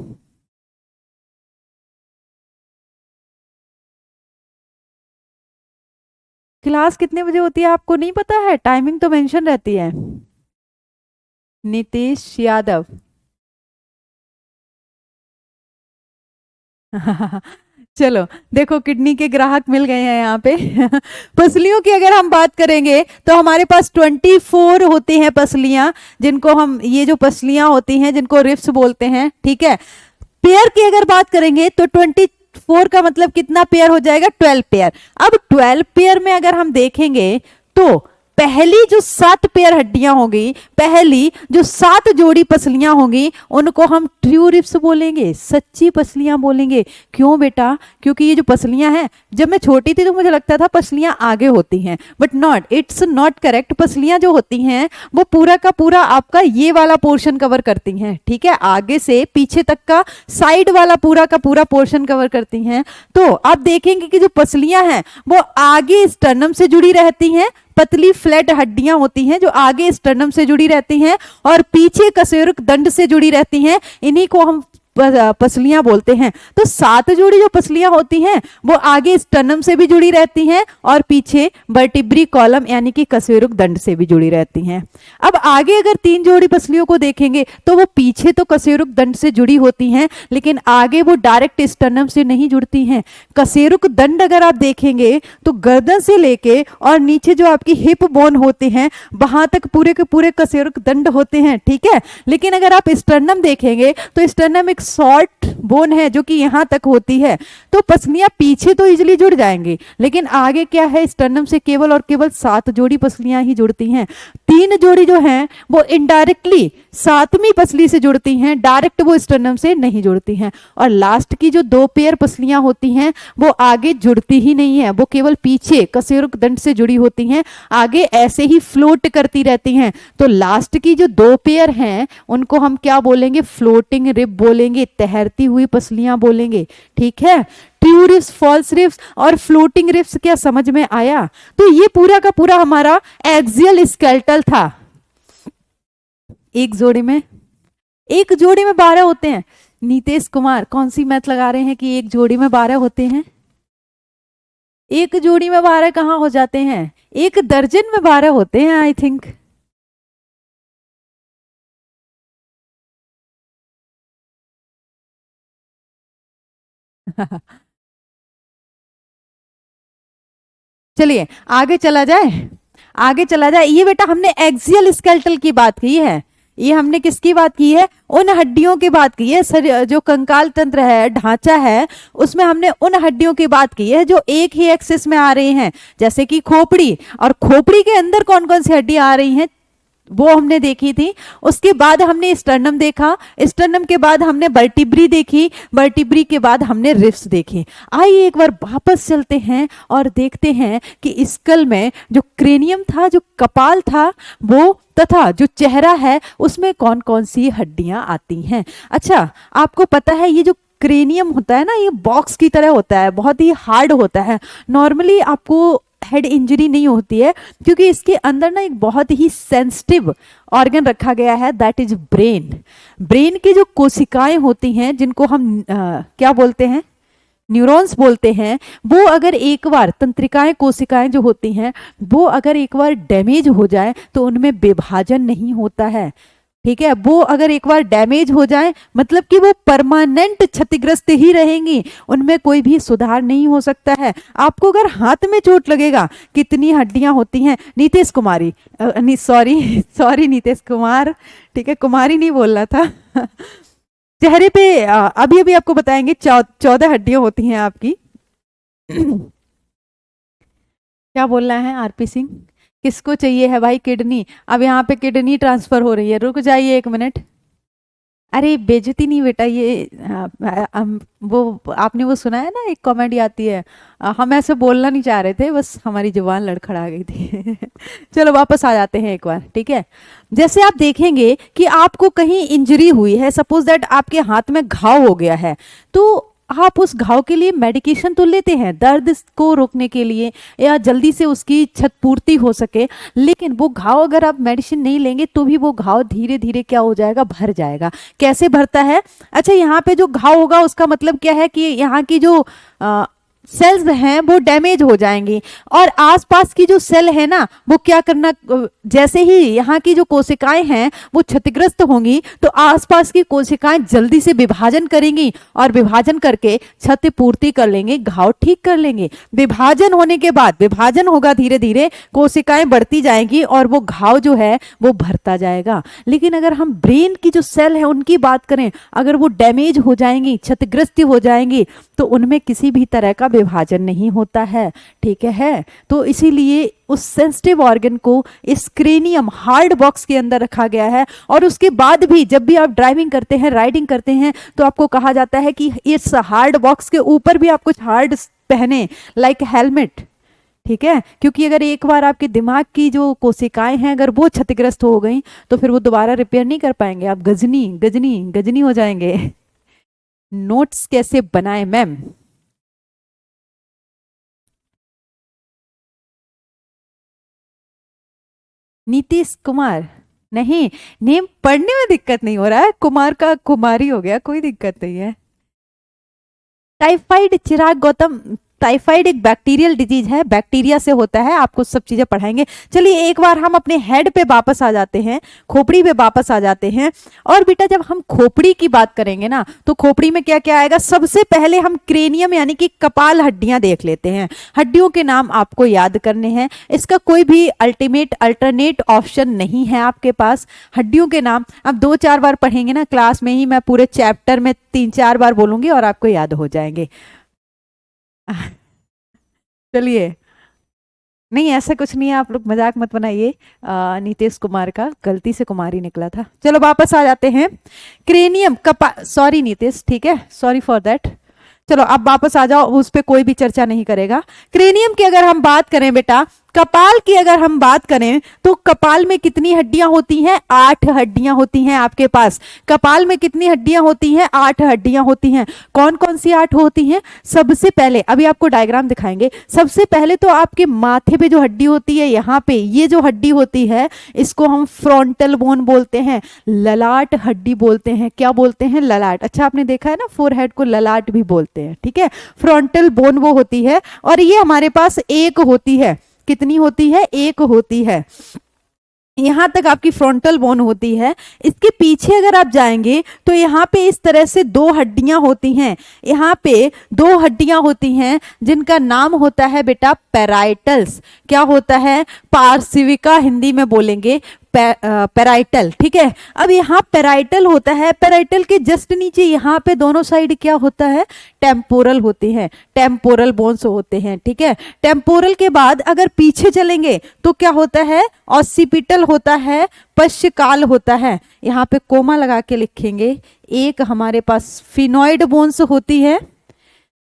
क्लास कितने बजे होती है आपको नहीं पता है? टाइमिंग तो मेंशन रहती है। नीतीश यादव चलो देखो, किडनी के ग्राहक मिल गए हैं यहाँ पे पसलियों की अगर हम बात करेंगे तो हमारे पास 24 होती हैं पसलियां, जिनको हम, ये जो पसलियां होती हैं जिनको रिब्स बोलते हैं। ठीक है, पेयर की अगर बात करेंगे तो 24 का मतलब कितना पेयर हो जाएगा? 12 पेयर। अब 12 पेयर में अगर हम देखेंगे तो पहली जो 7 पेयर हड्डियां होगी, पहली जो 7 जोड़ी पसलियां होंगी, उनको हम ट्रू रिब्स बोलेंगे, सच्ची पसलियां बोलेंगे। क्यों बेटा? क्योंकि ये जो पसलियां हैं, जब मैं छोटी थी तो मुझे लगता था पसलियां आगे होती हैं, but not, it's not correct. पसलियां जो होती हैं वो पूरा का पूरा आपका ये वाला पोर्शन कवर करती हैं। ठीक है, आगे से पीछे तक का साइड वाला पूरा का पूरा पोर्शन कवर करती हैं। तो आप देखेंगे कि जो पसलियां हैं वो आगे स्टर्नम से जुड़ी रहती हैं, पतली फ्लैट हड्डियां होती हैं जो आगे स्टर्नम से जुड़ी रहती हैं और पीछे कशेरुक दंड से जुड़ी रहती हैं। इन्हीं को हम पसलियां बोलते हैं। तो 7 जोड़ी जो पसलियां होती हैं वो आगे स्टर्नम से भी जुड़ी रहती हैं और पीछे वर्टिब्री कॉलम यानी कि कशेरुक दंड से भी जुड़ी रहती हैं। अब आगे अगर 3 जोड़ी पसलियों को देखेंगे तो वो पीछे तो कशेरुक दंड से जुड़ी होती हैं, लेकिन आगे वो डायरेक्ट स्टर्नम से नहीं जुड़ती हैं। कशेरुक दंड अगर आप देखेंगे तो गर्दन से लेके और नीचे जो आपकी हिप बोन होते हैं वहां तक पूरे के पूरे कशेरुक दंड होते हैं। ठीक है, लेकिन अगर आप स्टर्नम देखेंगे तो स्टर्नम एक शॉर्ट बोन है जो कि यहां तक होती है। तो पसलियां पीछे तो इजिली जुड़ जाएंगी, लेकिन आगे क्या है? स्टर्नम से केवल और केवल 7 जोड़ी पसलियां ही जुड़ती हैं। 3 जोड़ी जो हैं वो इनडायरेक्टली 7वीं पसली से जुड़ती हैं, डायरेक्ट वो स्टर्नम से नहीं जुड़ती हैं। और लास्ट की जो 2 पेयर पसलियां होती हैं वो आगे जुड़ती ही नहीं है, वो केवल पीछे कशेरुक दंड से जुड़ी होती हैं, आगे ऐसे ही फ्लोट करती रहती हैं। तो लास्ट की जो 2 पेयर हैं उनको हम क्या बोलेंगे? फ्लोटिंग रिब बोलेंगे, तैरती हुई पसलियां बोलेंगे। ठीक है, ट्रू रिब्स, फॉल्स रिब्स और फ्लोटिंग रिब्स क्या समझ में आया? तो ये पूरा का पूरा हमारा एक्सियल स्केलेटल था। एक जोड़ी में 12 होते हैं। नीतीश कुमार कौन सी मैथ लगा रहे हैं कि एक जोड़ी में 12 होते हैं? एक जोड़ी में 12 कहां हो जाते हैं? एक दर्जन में 12 होते हैं आई थिंक। चलिए आगे चला जाए, आगे चला जाए। ये बेटा हमने एक्सियल स्केलेटल की बात की है, ये हमने किसकी बात की है? उन हड्डियों की बात की है। सर जो कंकाल तंत्र है, ढांचा है, उसमें हमने उन हड्डियों की बात की है जो एक ही एक्सिस में आ रही हैं, जैसे कि खोपड़ी। और खोपड़ी के अंदर कौन कौन सी हड्डियां आ रही हैं? वो हमने देखी थी। उसके बाद हमने स्टर्नम देखा, स्टर्नम के बाद हमने वर्टिब्री देखी, वर्टिब्री के बाद हमने रिब्स देखे। आइए एक बार वापस चलते हैं और देखते हैं कि स्कल में जो क्रेनियम था, जो कपाल था, वो तथा जो चेहरा है उसमें कौन कौन सी हड्डियां आती हैं। अच्छा, आपको पता है ये जो क्रेनियम होता है ना, ये बॉक्स की तरह होता है, बहुत ही हार्ड होता है। नॉर्मली आपको हेड इंजरी नहीं होती है क्योंकि इसके अंदर ना एक बहुत ही सेंसिटिव ऑर्गन रखा गया है, दैट इज ब्रेन। ब्रेन की जो कोशिकाएं होती हैं, जिनको हम क्या बोलते हैं, न्यूरॉन्स बोलते हैं, वो अगर एक बार, तंत्रिकाएं, कोशिकाएं जो होती हैं, वो अगर एक बार डैमेज हो जाए तो उनमें विभाजन नहीं होता है। ठीक है, वो अगर एक बार डैमेज हो जाए मतलब कि वो परमानेंट क्षतिग्रस्त ही रहेंगी, उनमें कोई भी सुधार नहीं हो सकता है। आपको अगर हाथ में चोट लगेगा, कितनी हड्डियां होती हैं, नीतीश कुमारी, सॉरी नीतीश कुमार, ठीक है, कुमारी नहीं बोलना था। चेहरे पे अभी अभी आपको बताएंगे 14 हड्डियां होती हैं आपकी। क्या बोलना है आरपी सिंह, किसको चाहिए है भाई किडनी? अब यहाँ पे किडनी ट्रांसफर हो रही है, रुक जाइए 1 मिनट। अरे बेइज्जती नहीं बेटा, ये वो आपने वो सुना है ना, एक कॉमेडी आती है, हम ऐसे बोलना नहीं चाह रहे थे, बस हमारी जुबान लड़खड़ा गई थी। चलो वापस आ जाते हैं एक बार, ठीक है। जैसे आप देखेंगे कि आपको कहीं इंजरी हुई है, सपोज दैट आपके हाथ में घाव हो गया है, तो आप उस घाव के लिए मेडिकेशन तो लेते हैं दर्द को रोकने के लिए या जल्दी से उसकी क्षतपूर्ति हो सके, लेकिन वो घाव अगर आप मेडिसिन नहीं लेंगे तो भी वो घाव धीरे धीरे क्या हो जाएगा, भर जाएगा। कैसे भरता है? अच्छा, यहाँ पे जो घाव होगा उसका मतलब क्या है कि यहाँ की जो सेल्स हैं वो डैमेज हो जाएंगी और आसपास की जो सेल है ना वो क्या करना, जैसे ही यहाँ की जो कोशिकाएं हैं वो क्षतिग्रस्त होंगी तो आसपास की कोशिकाएं जल्दी से विभाजन करेंगी और विभाजन करके क्षतिपूर्ति कर लेंगे, घाव ठीक कर लेंगे। विभाजन होने के बाद, विभाजन होगा धीरे धीरे, कोशिकाएं बढ़ती जाएंगी और वो घाव जो है वो भरता जाएगा। लेकिन अगर हम ब्रेन की जो सेल है उनकी बात करें, अगर वो डैमेज हो जाएंगी, क्षतिग्रस्त हो जाएंगी, तो उनमें किसी भी तरह का विभाजन नहीं होता है। ठीक है, तो इसीलिए उस सेंसिटिव ऑर्गन को इस क्रेनियम हार्ड बॉक्स के अंदर रखा गया है। और उसके बाद भी जब भी आप ड्राइविंग करते हैं, राइडिंग करते हैं, तो आपको कहा जाता है कि इस हार्ड बॉक्स के ऊपर भी आप कुछ हार्ड पहने, लाइक हेलमेट। ठीक है, क्योंकि अगर एक बार आपके दिमाग की जो कोशिकाएं हैं अगर वो क्षतिग्रस्त हो गई तो फिर वो दोबारा रिपेयर नहीं कर पाएंगे, आप गजनी गजनी गजनी हो जाएंगे। नोट्स कैसे बनाए मैम? नीतीश कुमार नहीं, नेम पढ़ने में दिक्कत नहीं हो रहा है, कुमार का कुमारी हो गया, कोई दिक्कत नहीं है। टाइफाइड, चिराग गौतम, टाइफाइड एक बैक्टीरियल डिजीज है, बैक्टीरिया से होता है, आपको सब चीजें पढ़ाएंगे। चलिए एक बार हम अपने हेड पे वापस आ जाते हैं, खोपड़ी पे वापस आ जाते हैं। और बेटा जब हम खोपड़ी की बात करेंगे ना तो खोपड़ी में क्या क्या आएगा? सबसे पहले हम क्रेनियम यानी कि कपाल हड्डियां देख लेते हैं। हड्डियों के नाम आपको याद करने हैं, इसका कोई भी अल्टरनेट ऑप्शन नहीं है आपके पास। हड्डियों के नाम आप 2-4 बार पढ़ेंगे ना क्लास में ही, मैं पूरे चैप्टर में 3-4 बार बोलूंगी और आपको याद हो जाएंगे। चलिए, नहीं ऐसा कुछ नहीं है, आप लोग मजाक मत बनाइए, नीतीश कुमार का गलती से कुमारी निकला था। चलो वापस आ जाते हैं। क्रेनियम सॉरी नीतीश, ठीक है, सॉरी फॉर दैट। चलो अब वापस आ जाओ, उस पर कोई भी चर्चा नहीं करेगा। क्रेनियम की अगर हम बात करें बेटा, कपाल की अगर हम बात करें तो कपाल में कितनी हड्डियां होती हैं? 8 हड्डियां होती हैं आपके पास। कपाल में कितनी हड्डियां होती हैं? 8 हड्डियां होती हैं। कौन कौन सी 8 होती हैं? सबसे पहले अभी आपको डायग्राम दिखाएंगे। सबसे पहले तो आपके माथे पे जो हड्डी होती है, यहाँ पे ये जो हड्डी होती है इसको हम फ्रंटल बोन बोलते हैं, ललाट हड्डी बोलते हैं। क्या बोलते हैं? ललाट। अच्छा आपने देखा है ना, फोरहेड को ललाट भी बोलते हैं। ठीक है, फ्रंटल बोन वो होती है और ये हमारे पास एक होती है। कितनी होती है? एक होती है। यहां तक आपकी फ्रंटल बोन होती है। इसके पीछे अगर आप जाएंगे तो यहाँ पे इस तरह से 2 हड्डियां होती हैं। यहाँ पे 2 हड्डियां होती हैं जिनका नाम होता है बेटा पैराइटल्स। क्या होता है? पार्श्विका हिंदी में बोलेंगे, पेराइटल, ठीक है। अब यहाँ पेराइटल होता है, पेराइटल के जस्ट नीचे यहाँ पे दोनों साइड क्या होता है, टेम्पोरल होते हैं, टेम्पोरल बोन्स होते हैं, ठीक है। टेम्पोरल के बाद अगर पीछे चलेंगे तो क्या होता है, ऑसिपिटल होता है, पश्चकाल होता है। यहाँ पे कोमा लगा के लिखेंगे। एक हमारे पास फिनोइड बोन्स होती है,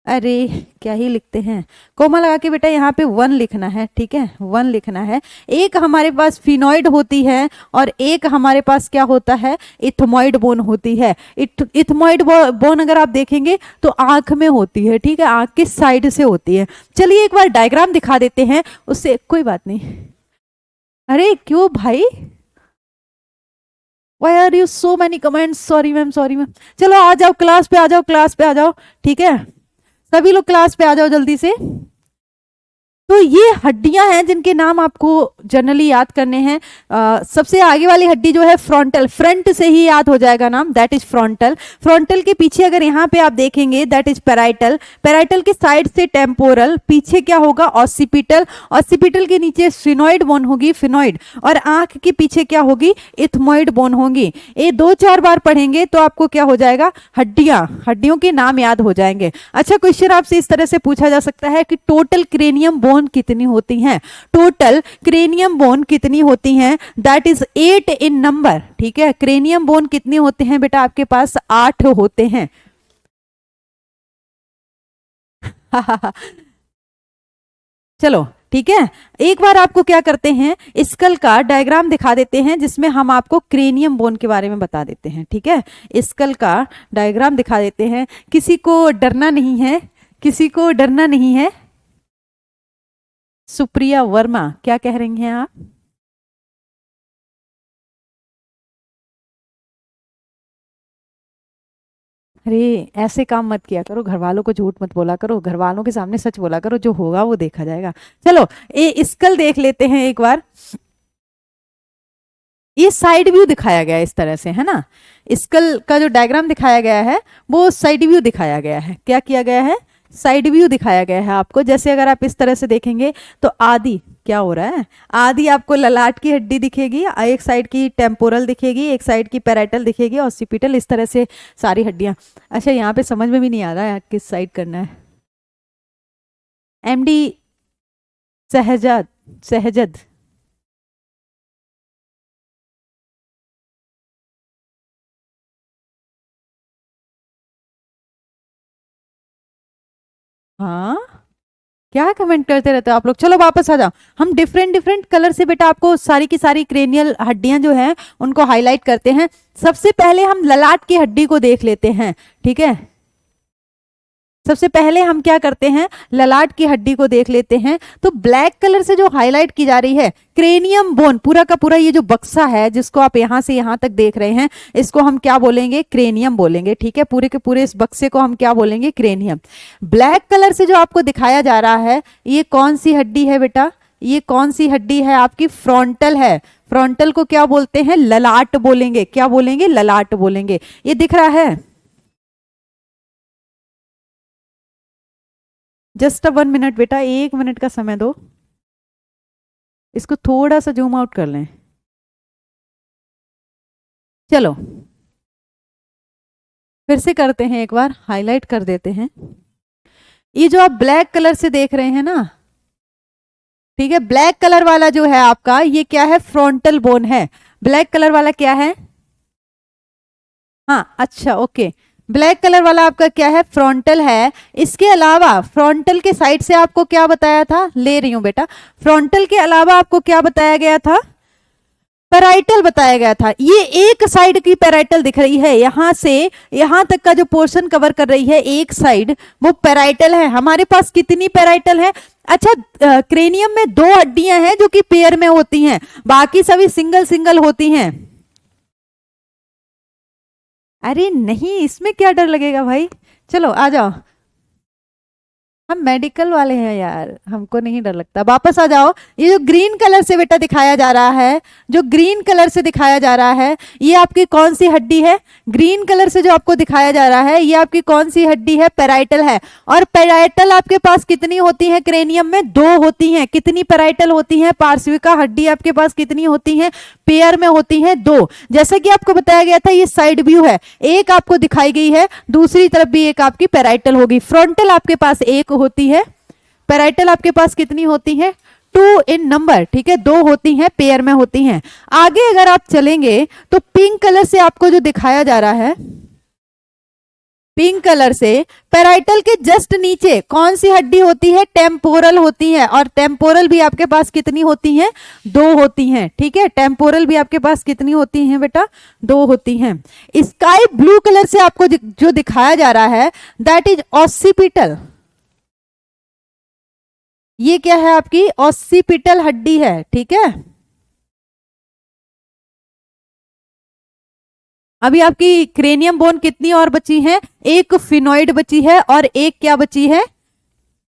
अरे क्या ही लिखते हैं, कोमा लगा के बेटा यहाँ पे 1 लिखना है, ठीक है, 1 लिखना है। एक हमारे पास फिनोइड होती है और एक हमारे पास क्या होता है, इथमोइड बोन होती है। इथमोइड बोन अगर आप देखेंगे तो आंख में होती है, ठीक है, आंख की साइड से होती है। चलिए एक बार डायग्राम दिखा देते हैं, उससे कोई बात नहीं। अरे क्यों भाई, why are you so many comments, sorry ma'am, sorry ma'am. चलो आ जाओ क्लास पे, आ जाओ क्लास पे, आ जाओ, ठीक है, सभी लोग क्लास पे आ जाओ जल्दी से। तो ये हड्डियां हैं जिनके नाम आपको जनरली याद करने हैं। सबसे आगे वाली हड्डी जो है फ्रंटल, फ्रंट से ही याद हो जाएगा नाम, दैट इज फ्रंटल। फ्रंटल के पीछे अगर यहाँ पे आप देखेंगे दैट इज पेराइटल, पेराइटल के साइड से टेम्पोरल, पीछे क्या होगा, ऑसिपिटल, ऑसिपिटल के नीचे फिनोइड बोन होगी, फिनोइड, और आंख के पीछे क्या होगी, इथमोइड बोन होगी। ये 2-4 बार पढ़ेंगे तो आपको क्या हो जाएगा, हड्डियां, हड्डियों के नाम याद हो जाएंगे। अच्छा क्वेश्चन आपसे इस तरह से पूछा जा सकता है कि टोटल क्रेनियम बोन कितनी होती हैं, टोटल क्रेनियम बोन कितनी होती हैं, दैट इज 8 इन नंबर, ठीक है। क्रेनियम बोन कितने होते हैं बेटा, आपके पास 8 होते हैं। चलो ठीक है, एक बार आपको क्या करते हैं, स्कल का डायग्राम दिखा देते हैं जिसमें हम आपको क्रेनियम बोन के बारे में बता देते हैं, ठीक है। स्कल का डायग्राम दिखा देते हैं, किसी को डरना नहीं है, किसी को डरना नहीं है। सुप्रिया वर्मा क्या कह रही हैं आप, अरे ऐसे काम मत किया करो, घर वालों को झूठ मत बोला करो, घर वालों के सामने सच बोला करो, जो होगा वो देखा जाएगा। चलो ये स्कल देख लेते हैं एक बार। ये साइड व्यू दिखाया गया है इस तरह से, है ना। स्कल का जो डायग्राम दिखाया गया है वो साइड व्यू दिखाया गया है। क्या किया गया है, साइड व्यू दिखाया गया है आपको। जैसे अगर आप इस तरह से देखेंगे तो आदि क्या हो रहा है, आदि आपको ललाट की हड्डी दिखेगी, एक साइड की टेम्पोरल दिखेगी, एक साइड की पेराइटल दिखेगी, ऑसिपिटल, इस तरह से सारी हड्डियां। अच्छा यहाँ पे समझ में भी नहीं आ रहा है किस साइड करना है। एमडी सहजद, सहजद, हाँ क्या कमेंट करते रहते हो आप लोग, चलो वापस आ जाओ। हम डिफरेंट डिफरेंट कलर से बेटा आपको सारी की सारी क्रेनियल हड्डियां जो हैं उनको हाईलाइट करते हैं। सबसे पहले हम ललाट की हड्डी को देख लेते हैं, ठीक है। सबसे पहले हम क्या करते हैं, ललाट की हड्डी को देख लेते हैं। तो ब्लैक कलर से जो हाईलाइट की जा रही है क्रेनियम बोन, पूरा का पूरा ये जो बक्सा है जिसको आप यहां से यहां तक देख रहे हैं, इसको हम क्या बोलेंगे, क्रेनियम बोलेंगे, ठीक है। पूरे के पूरे इस बक्से को हम क्या बोलेंगे, क्रेनियम। ब्लैक कलर से जो आपको दिखाया जा रहा है ये कौन सी हड्डी है बेटा, ये कौन सी हड्डी है, आपकी फ्रंटल है। फ्रंटल को क्या बोलते हैं, ललाट बोलेंगे, क्या बोलेंगे, ललाट बोलेंगे। ये दिख रहा है, जस्ट 1 मिनट बेटा, 1 मिनट का समय दो, इसको थोड़ा सा जूम आउट कर लें। चलो फिर से करते हैं, एक बार हाईलाइट कर देते हैं। ये जो आप ब्लैक कलर से देख रहे हैं ना, ठीक है, ब्लैक कलर वाला जो है आपका ये क्या है, फ्रंटल बोन है। ब्लैक कलर वाला क्या है, हाँ अच्छा ओके, ब्लैक कलर वाला आपका क्या है, फ्रंटल है। इसके अलावा फ्रंटल के साइड से आपको क्या बताया था, ले रही हूं बेटा, फ्रंटल के अलावा आपको क्या बताया गया था, पेराइटल बताया गया था। ये एक साइड की पेराइटल दिख रही है, यहां से यहां तक का जो पोर्शन कवर कर रही है एक साइड, वो पेराइटल है। हमारे पास कितनी पेराइटल है, अच्छा क्रेनियम में 2 हड्डियां हैं जो कि पेयर में होती हैं, बाकी सभी सिंगल सिंगल होती हैं। अरे नहीं, इसमें क्या डर लगेगा भाई, चलो आ जाओ। हम मेडिकल वाले हैं यार, हमको नहीं डर लगता। वापस आ जाओ। ये जो ग्रीन कलर से बेटा दिखाया जा रहा है, जो ग्रीन कलर से दिखाया जा रहा है, ये आपकी कौन सी हड्डी है? ग्रीन कलर से जो आपको दिखाया जा रहा है, ये आपकी कौन सी हड्डी है? पैराइटल है। और पैराइटल आपके पास कितनी होती है क्रेनियम में? 2 होती हैं। कितनी पैराइटल होती है? पार्श्विका हड्डी आपके पास कितनी होती है? पेयर में होती है 2। जैसे कि आपको बताया गया था, ये साइड व्यू है, एक आपको दिखाई गई है, दूसरी तरफ भी एक आपकी पैराइटल होगी। फ्रंटल आपके पास एक होती है, पैराइटल आपके पास कितनी होती है? 2 इन नंबर, ठीक है, 2 होती हैं, पेयर में होती हैं। आगे अगर आप चलेंगे तो पिंक कलर से आपको जो दिखाया जा रहा है, पिंक कलर से पैराइटल के जस्ट नीचे कौन सी हड्डी होती है? टेम्पोरल होती है। और टेम्पोरल भी आपके पास कितनी होती हैं? 2 होती हैं, ठीक है। टेम्पोरल भी आपके पास कितनी होती हैं बेटा? 2 होती हैं। स्काई ब्लू कलर से आपको जो दिखाया जा रहा है, दैट इज ऑसिपिटल। ये क्या है? आपकी ऑसिपिटल हड्डी है, ठीक है। अभी आपकी क्रेनियम बोन कितनी और बची है? एक फिनोइड बची है और एक क्या बची है?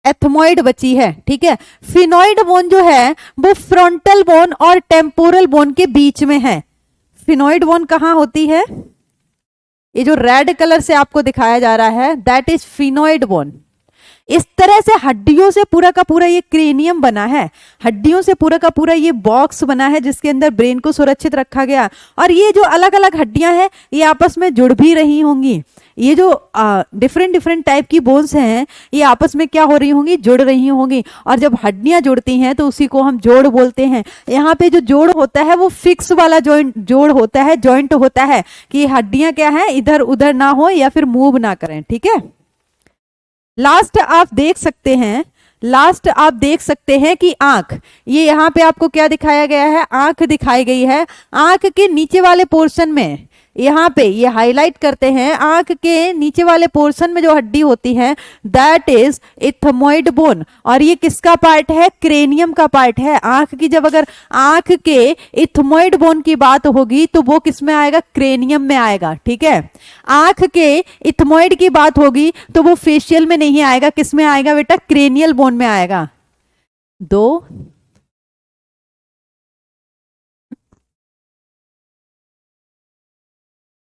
एथमोइड बची है, ठीक है। फिनोइड बोन जो है वो फ्रंटल बोन और टेम्पोरल बोन के बीच में है। फिनोइड बोन कहां होती है? ये जो रेड कलर से आपको दिखाया जा रहा है, दैट इज फिनोइड बोन। इस तरह से हड्डियों से पूरा का पूरा ये क्रेनियम बना है, हड्डियों से पूरा का पूरा ये बॉक्स बना है जिसके अंदर ब्रेन को सुरक्षित रखा गया। और ये जो अलग अलग हड्डियां हैं, ये आपस में जुड़ भी रही होंगी। ये जो डिफरेंट डिफरेंट टाइप की बोन्स हैं, ये आपस में क्या हो रही होंगी? जुड़ रही होंगी। और जब हड्डियां जुड़ती हैं तो उसी को हम जोड़ बोलते हैं। यहाँ पे जो जोड़ होता है वो फिक्स वाला जोड़ होता है, जॉइंट होता है, कि हड्डियां क्या है, इधर उधर ना हो या फिर मूव ना करें, ठीक है। लास्ट आप देख सकते हैं, लास्ट आप देख सकते हैं कि आंख, ये यहां पे आपको क्या दिखाया गया है? आंख दिखाई गई है। आंख के नीचे वाले पोर्शन में, यहाँ पे ये हाईलाइट करते हैं, आंख के नीचे वाले पोर्शन में जो हड्डी होती है, दैट इज इथमोइड बोन। और ये किसका पार्ट है? क्रेनियम का पार्ट है। आंख की जब अगर आंख के इथमोइड बोन की बात होगी तो वो किस में आएगा? क्रेनियम में आएगा, ठीक है। आंख के इथमोइड की बात होगी तो वो फेशियल में नहीं आएगा, किस में आएगा बेटा? क्रेनियल बोन में आएगा। 2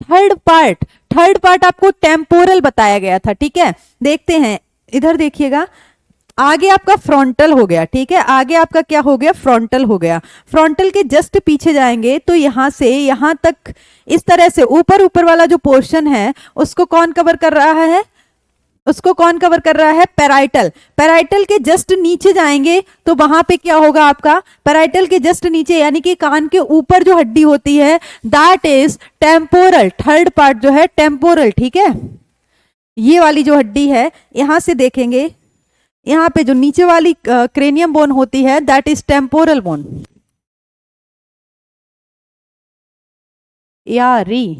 थर्ड पार्ट आपको टेम्पोरल बताया गया था, ठीक है। देखते हैं, इधर देखिएगा। आगे आपका फ्रंटल हो गया, ठीक है। आगे आपका क्या हो गया? फ्रंटल हो गया। फ्रंटल के जस्ट पीछे जाएंगे तो यहां से यहां तक इस तरह से ऊपर ऊपर वाला जो पोर्शन है उसको कौन कवर कर रहा है? उसको कौन कवर कर रहा है? पैराइटल। पैराइटल के जस्ट नीचे जाएंगे तो वहां पे क्या होगा आपका? पैराइटल के जस्ट नीचे यानी कि कान के ऊपर जो हड्डी होती है, that is temporal. Third part जो है टेम्पोरल, ठीक है। ये वाली जो हड्डी है, यहां से देखेंगे, यहां पे जो नीचे वाली क्रेनियम बोन होती है, दैट इज टेम्पोरल बोन। यारी,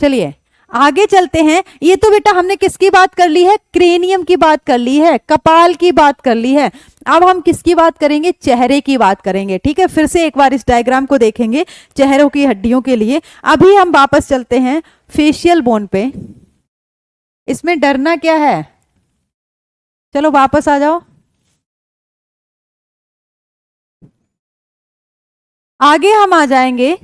चलिए आगे चलते हैं। ये तो बेटा हमने किसकी बात कर ली है? क्रेनियम की बात कर ली है, कपाल की बात कर ली है। अब हम किसकी बात करेंगे? चेहरे की बात करेंगे, ठीक है। फिर से एक बार इस डायग्राम को देखेंगे चेहरों की हड्डियों के लिए। अभी हम वापस चलते हैं फेशियल बोन पे। इसमें डरना क्या है? चलो वापस आ जाओ। आगे हम आ जाएंगे,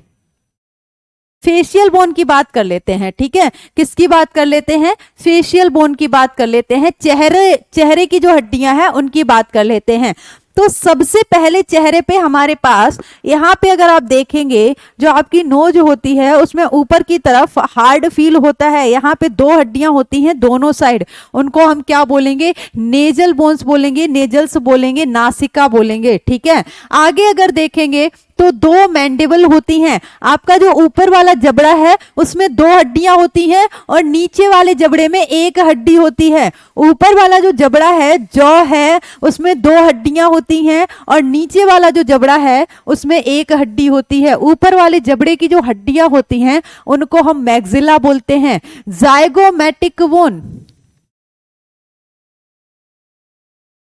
फेशियल बोन की बात कर लेते हैं, ठीक है। किसकी बात कर लेते हैं? फेशियल बोन की बात कर लेते हैं। चेहरे की जो हड्डियां हैं उनकी बात कर लेते हैं। तो सबसे पहले चेहरे पे हमारे पास, यहाँ पे अगर आप देखेंगे, जो आपकी नोज होती है उसमें ऊपर की तरफ हार्ड फील होता है। यहाँ पे 2 हड्डियां होती हैं दोनों साइड, उनको हम क्या बोलेंगे? नेजल बोन्स बोलेंगे, नेजल्स बोलेंगे, नासिका बोलेंगे, ठीक है। आगे अगर देखेंगे तो 2 मैंडिबल होती हैं। आपका जो ऊपर वाला जबड़ा है उसमें 2 हड्डियां होती हैं और नीचे वाले जबड़े में 1 हड्डी होती है। ऊपर वाला जो जबड़ा है, जॉ है, उसमें 2 हड्डियां होती हैं और नीचे वाला जो जबड़ा है उसमें 1 हड्डी होती है। ऊपर वाले जबड़े की जो हड्डियां होती हैं उनको हम मैक्सिला बोलते हैं। जाइगोमैटिक बोन,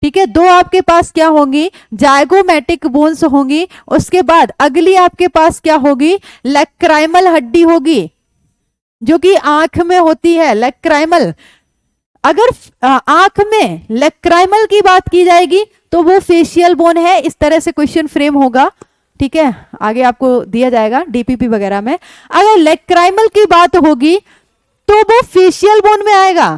ठीक है। 2 आपके पास क्या होंगी? जाइगोमैटिक बोन्स होंगी। उसके बाद अगली आपके पास क्या होगी? लैक्राइमल हड्डी होगी, जो कि आंख में होती है, लैक्राइमल। अगर आंख में लेक्राइमल की बात की जाएगी तो वो फेशियल बोन है। इस तरह से क्वेश्चन फ्रेम होगा, ठीक है, आगे आपको दिया जाएगा डीपीपी वगैरह में। अगर लेक्राइमल की बात होगी तो वो फेशियल बोन में आएगा,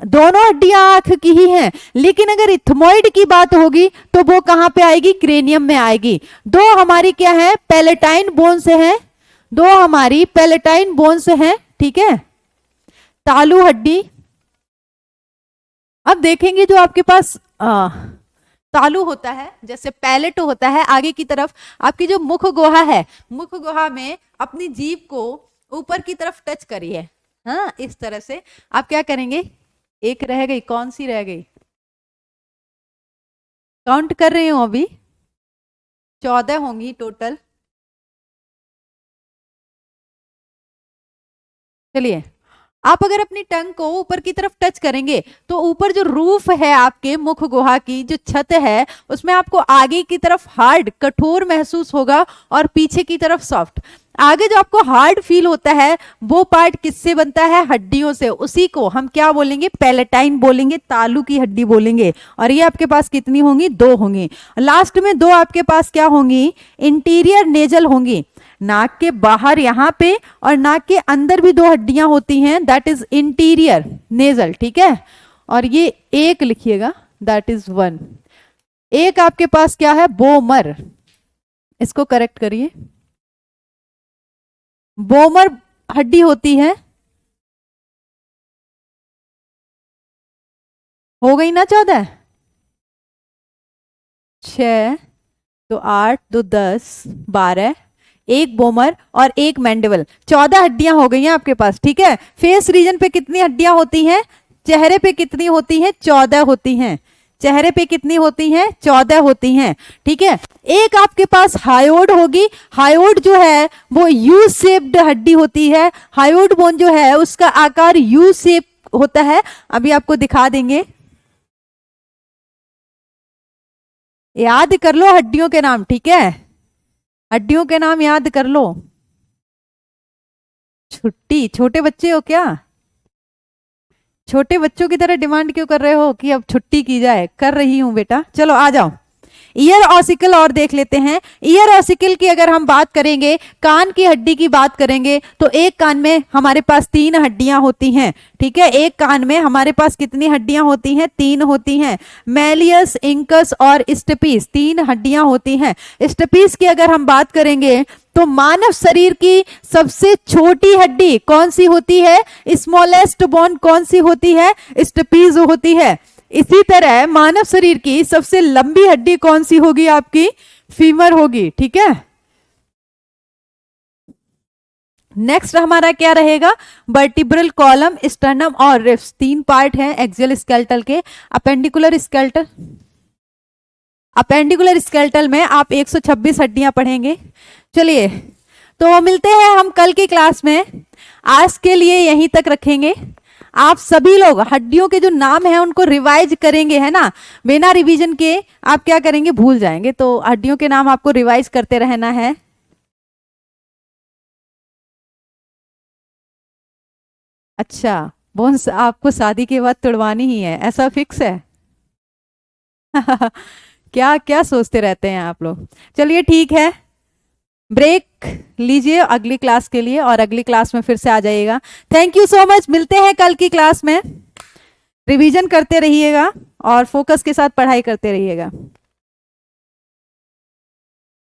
दोनों हड्डियां आंख की ही हैं। लेकिन अगर इथमोइड की बात होगी तो वो कहां पे आएगी, क्रेनियम में आएगी। दो हमारी क्या है, पैलेटाइन बोन से हैं, दो हमारी पैलेटाइन बोन से हैं, ठीक है, तालू हड्डी। अब देखेंगे जो आपके पास तालू होता है, जैसे पैलेट होता है, आगे की तरफ आपकी जो मुख गुहा है, मुख गुहा में अपनी जीभ को ऊपर की तरफ टच करिए, हाँ, इस तरह से आप क्या करेंगे, एक रह गई, कौन सी रह गई, काउंट कर रही हूं अभी, 14 होंगी टोटल। चलिए, आप अगर अपनी टंग को ऊपर की तरफ टच करेंगे तो ऊपर जो रूफ है आपके मुख गुहा की, जो छत है, उसमें आपको आगे की तरफ हार्ड कठोर महसूस होगा और पीछे की तरफ सॉफ्ट। आगे जो आपको हार्ड फील होता है वो पार्ट किससे बनता है, हड्डियों से। उसी को हम क्या बोलेंगे, पैलेटाइन बोलेंगे, तालू की हड्डी बोलेंगे। और ये आपके पास कितनी होंगी, 2 होंगी। लास्ट में 2 आपके पास क्या होंगी, इंटीरियर नेजल होंगी। नाक के बाहर यहां पे और नाक के अंदर भी 2 हड्डियां होती हैं, दैट इज इंटीरियर नेजल, ठीक है। और ये एक लिखिएगा, दैट इज 1। एक आपके पास क्या है, बोमर, इसको करेक्ट करिए, बोमर हड्डी होती है। हो गई ना 14, 6 तो 8 2 10 12, एक बोमर और एक मैंडिबल, 14 हड्डियां हो गई हैं आपके पास, ठीक है। फेस रीजन पे कितनी हड्डियां होती हैं, चेहरे पे कितनी होती हैं, 14 होती हैं। चेहरे पे कितनी होती हैं, 14 होती हैं, ठीक है। एक आपके पास हायोड होगी, हायोड जो है वो यू शेप्ड हड्डी होती है। हायोड बोन जो है उसका आकार यू शेप होता है, अभी आपको दिखा देंगे, याद कर लो हड्डियों के नाम, ठीक है, हड्डियों के नाम याद कर लो। छुट्टी, छोटे बच्चे हो क्या, छोटे बच्चों की तरह डिमांड क्यों कर रहे हो कि अब छुट्टी की जाए, कर रही हूं बेटा, चलो आ जाओ। ईयर ऑसिकल और देख लेते हैं। ईयर ऑसिकल की अगर हम बात करेंगे, कान की हड्डी की बात करेंगे, तो एक कान में हमारे पास 3 हड्डियां होती हैं, ठीक है। एक कान में हमारे पास कितनी हड्डियां होती हैं, 3 होती हैं। मैलियस, इंकस और स्टेपीस, 3 हड्डियां होती हैं। स्टेपीस की अगर हम बात करेंगे तो मानव शरीर की सबसे छोटी हड्डी कौन सी होती है, स्मॉलेस्ट बोन कौन सी होती है, स्टेपीज होती है। इसी तरह मानव शरीर की सबसे लंबी हड्डी कौन सी होगी, आपकी फीमर होगी, ठीक है। नेक्स्ट हमारा क्या रहेगा, वर्टिब्रल कॉलम, स्टर्नम और रिब्स, 3 पार्ट हैं एक्सियल स्केलेटल के। अपेंडिकुलर स्केलेटल, अपेंडिकुलर स्केलेटल में आप 126 हड्डियां पढ़ेंगे। चलिए, तो मिलते हैं हम कल की क्लास में। आज के लिए यहीं तक रखेंगे। आप सभी लोग हड्डियों के जो नाम हैं उनको रिवाइज करेंगे, है ना। बिना रिवीजन के आप क्या करेंगे, भूल जाएंगे, तो हड्डियों के नाम आपको रिवाइज करते रहना है। अच्छा, बोन्स आपको शादी के बाद तुड़वानी ही है, ऐसा फिक्स है। क्या क्या सोचते रहते हैं आप लोग। चलिए ठीक है, ब्रेक लीजिए अगली क्लास के लिए और अगली क्लास में फिर से आ जाइएगा। थैंक यू सो मच, मिलते हैं कल की क्लास में। रिवीजन करते रहिएगा और फोकस के साथ पढ़ाई करते रहिएगा।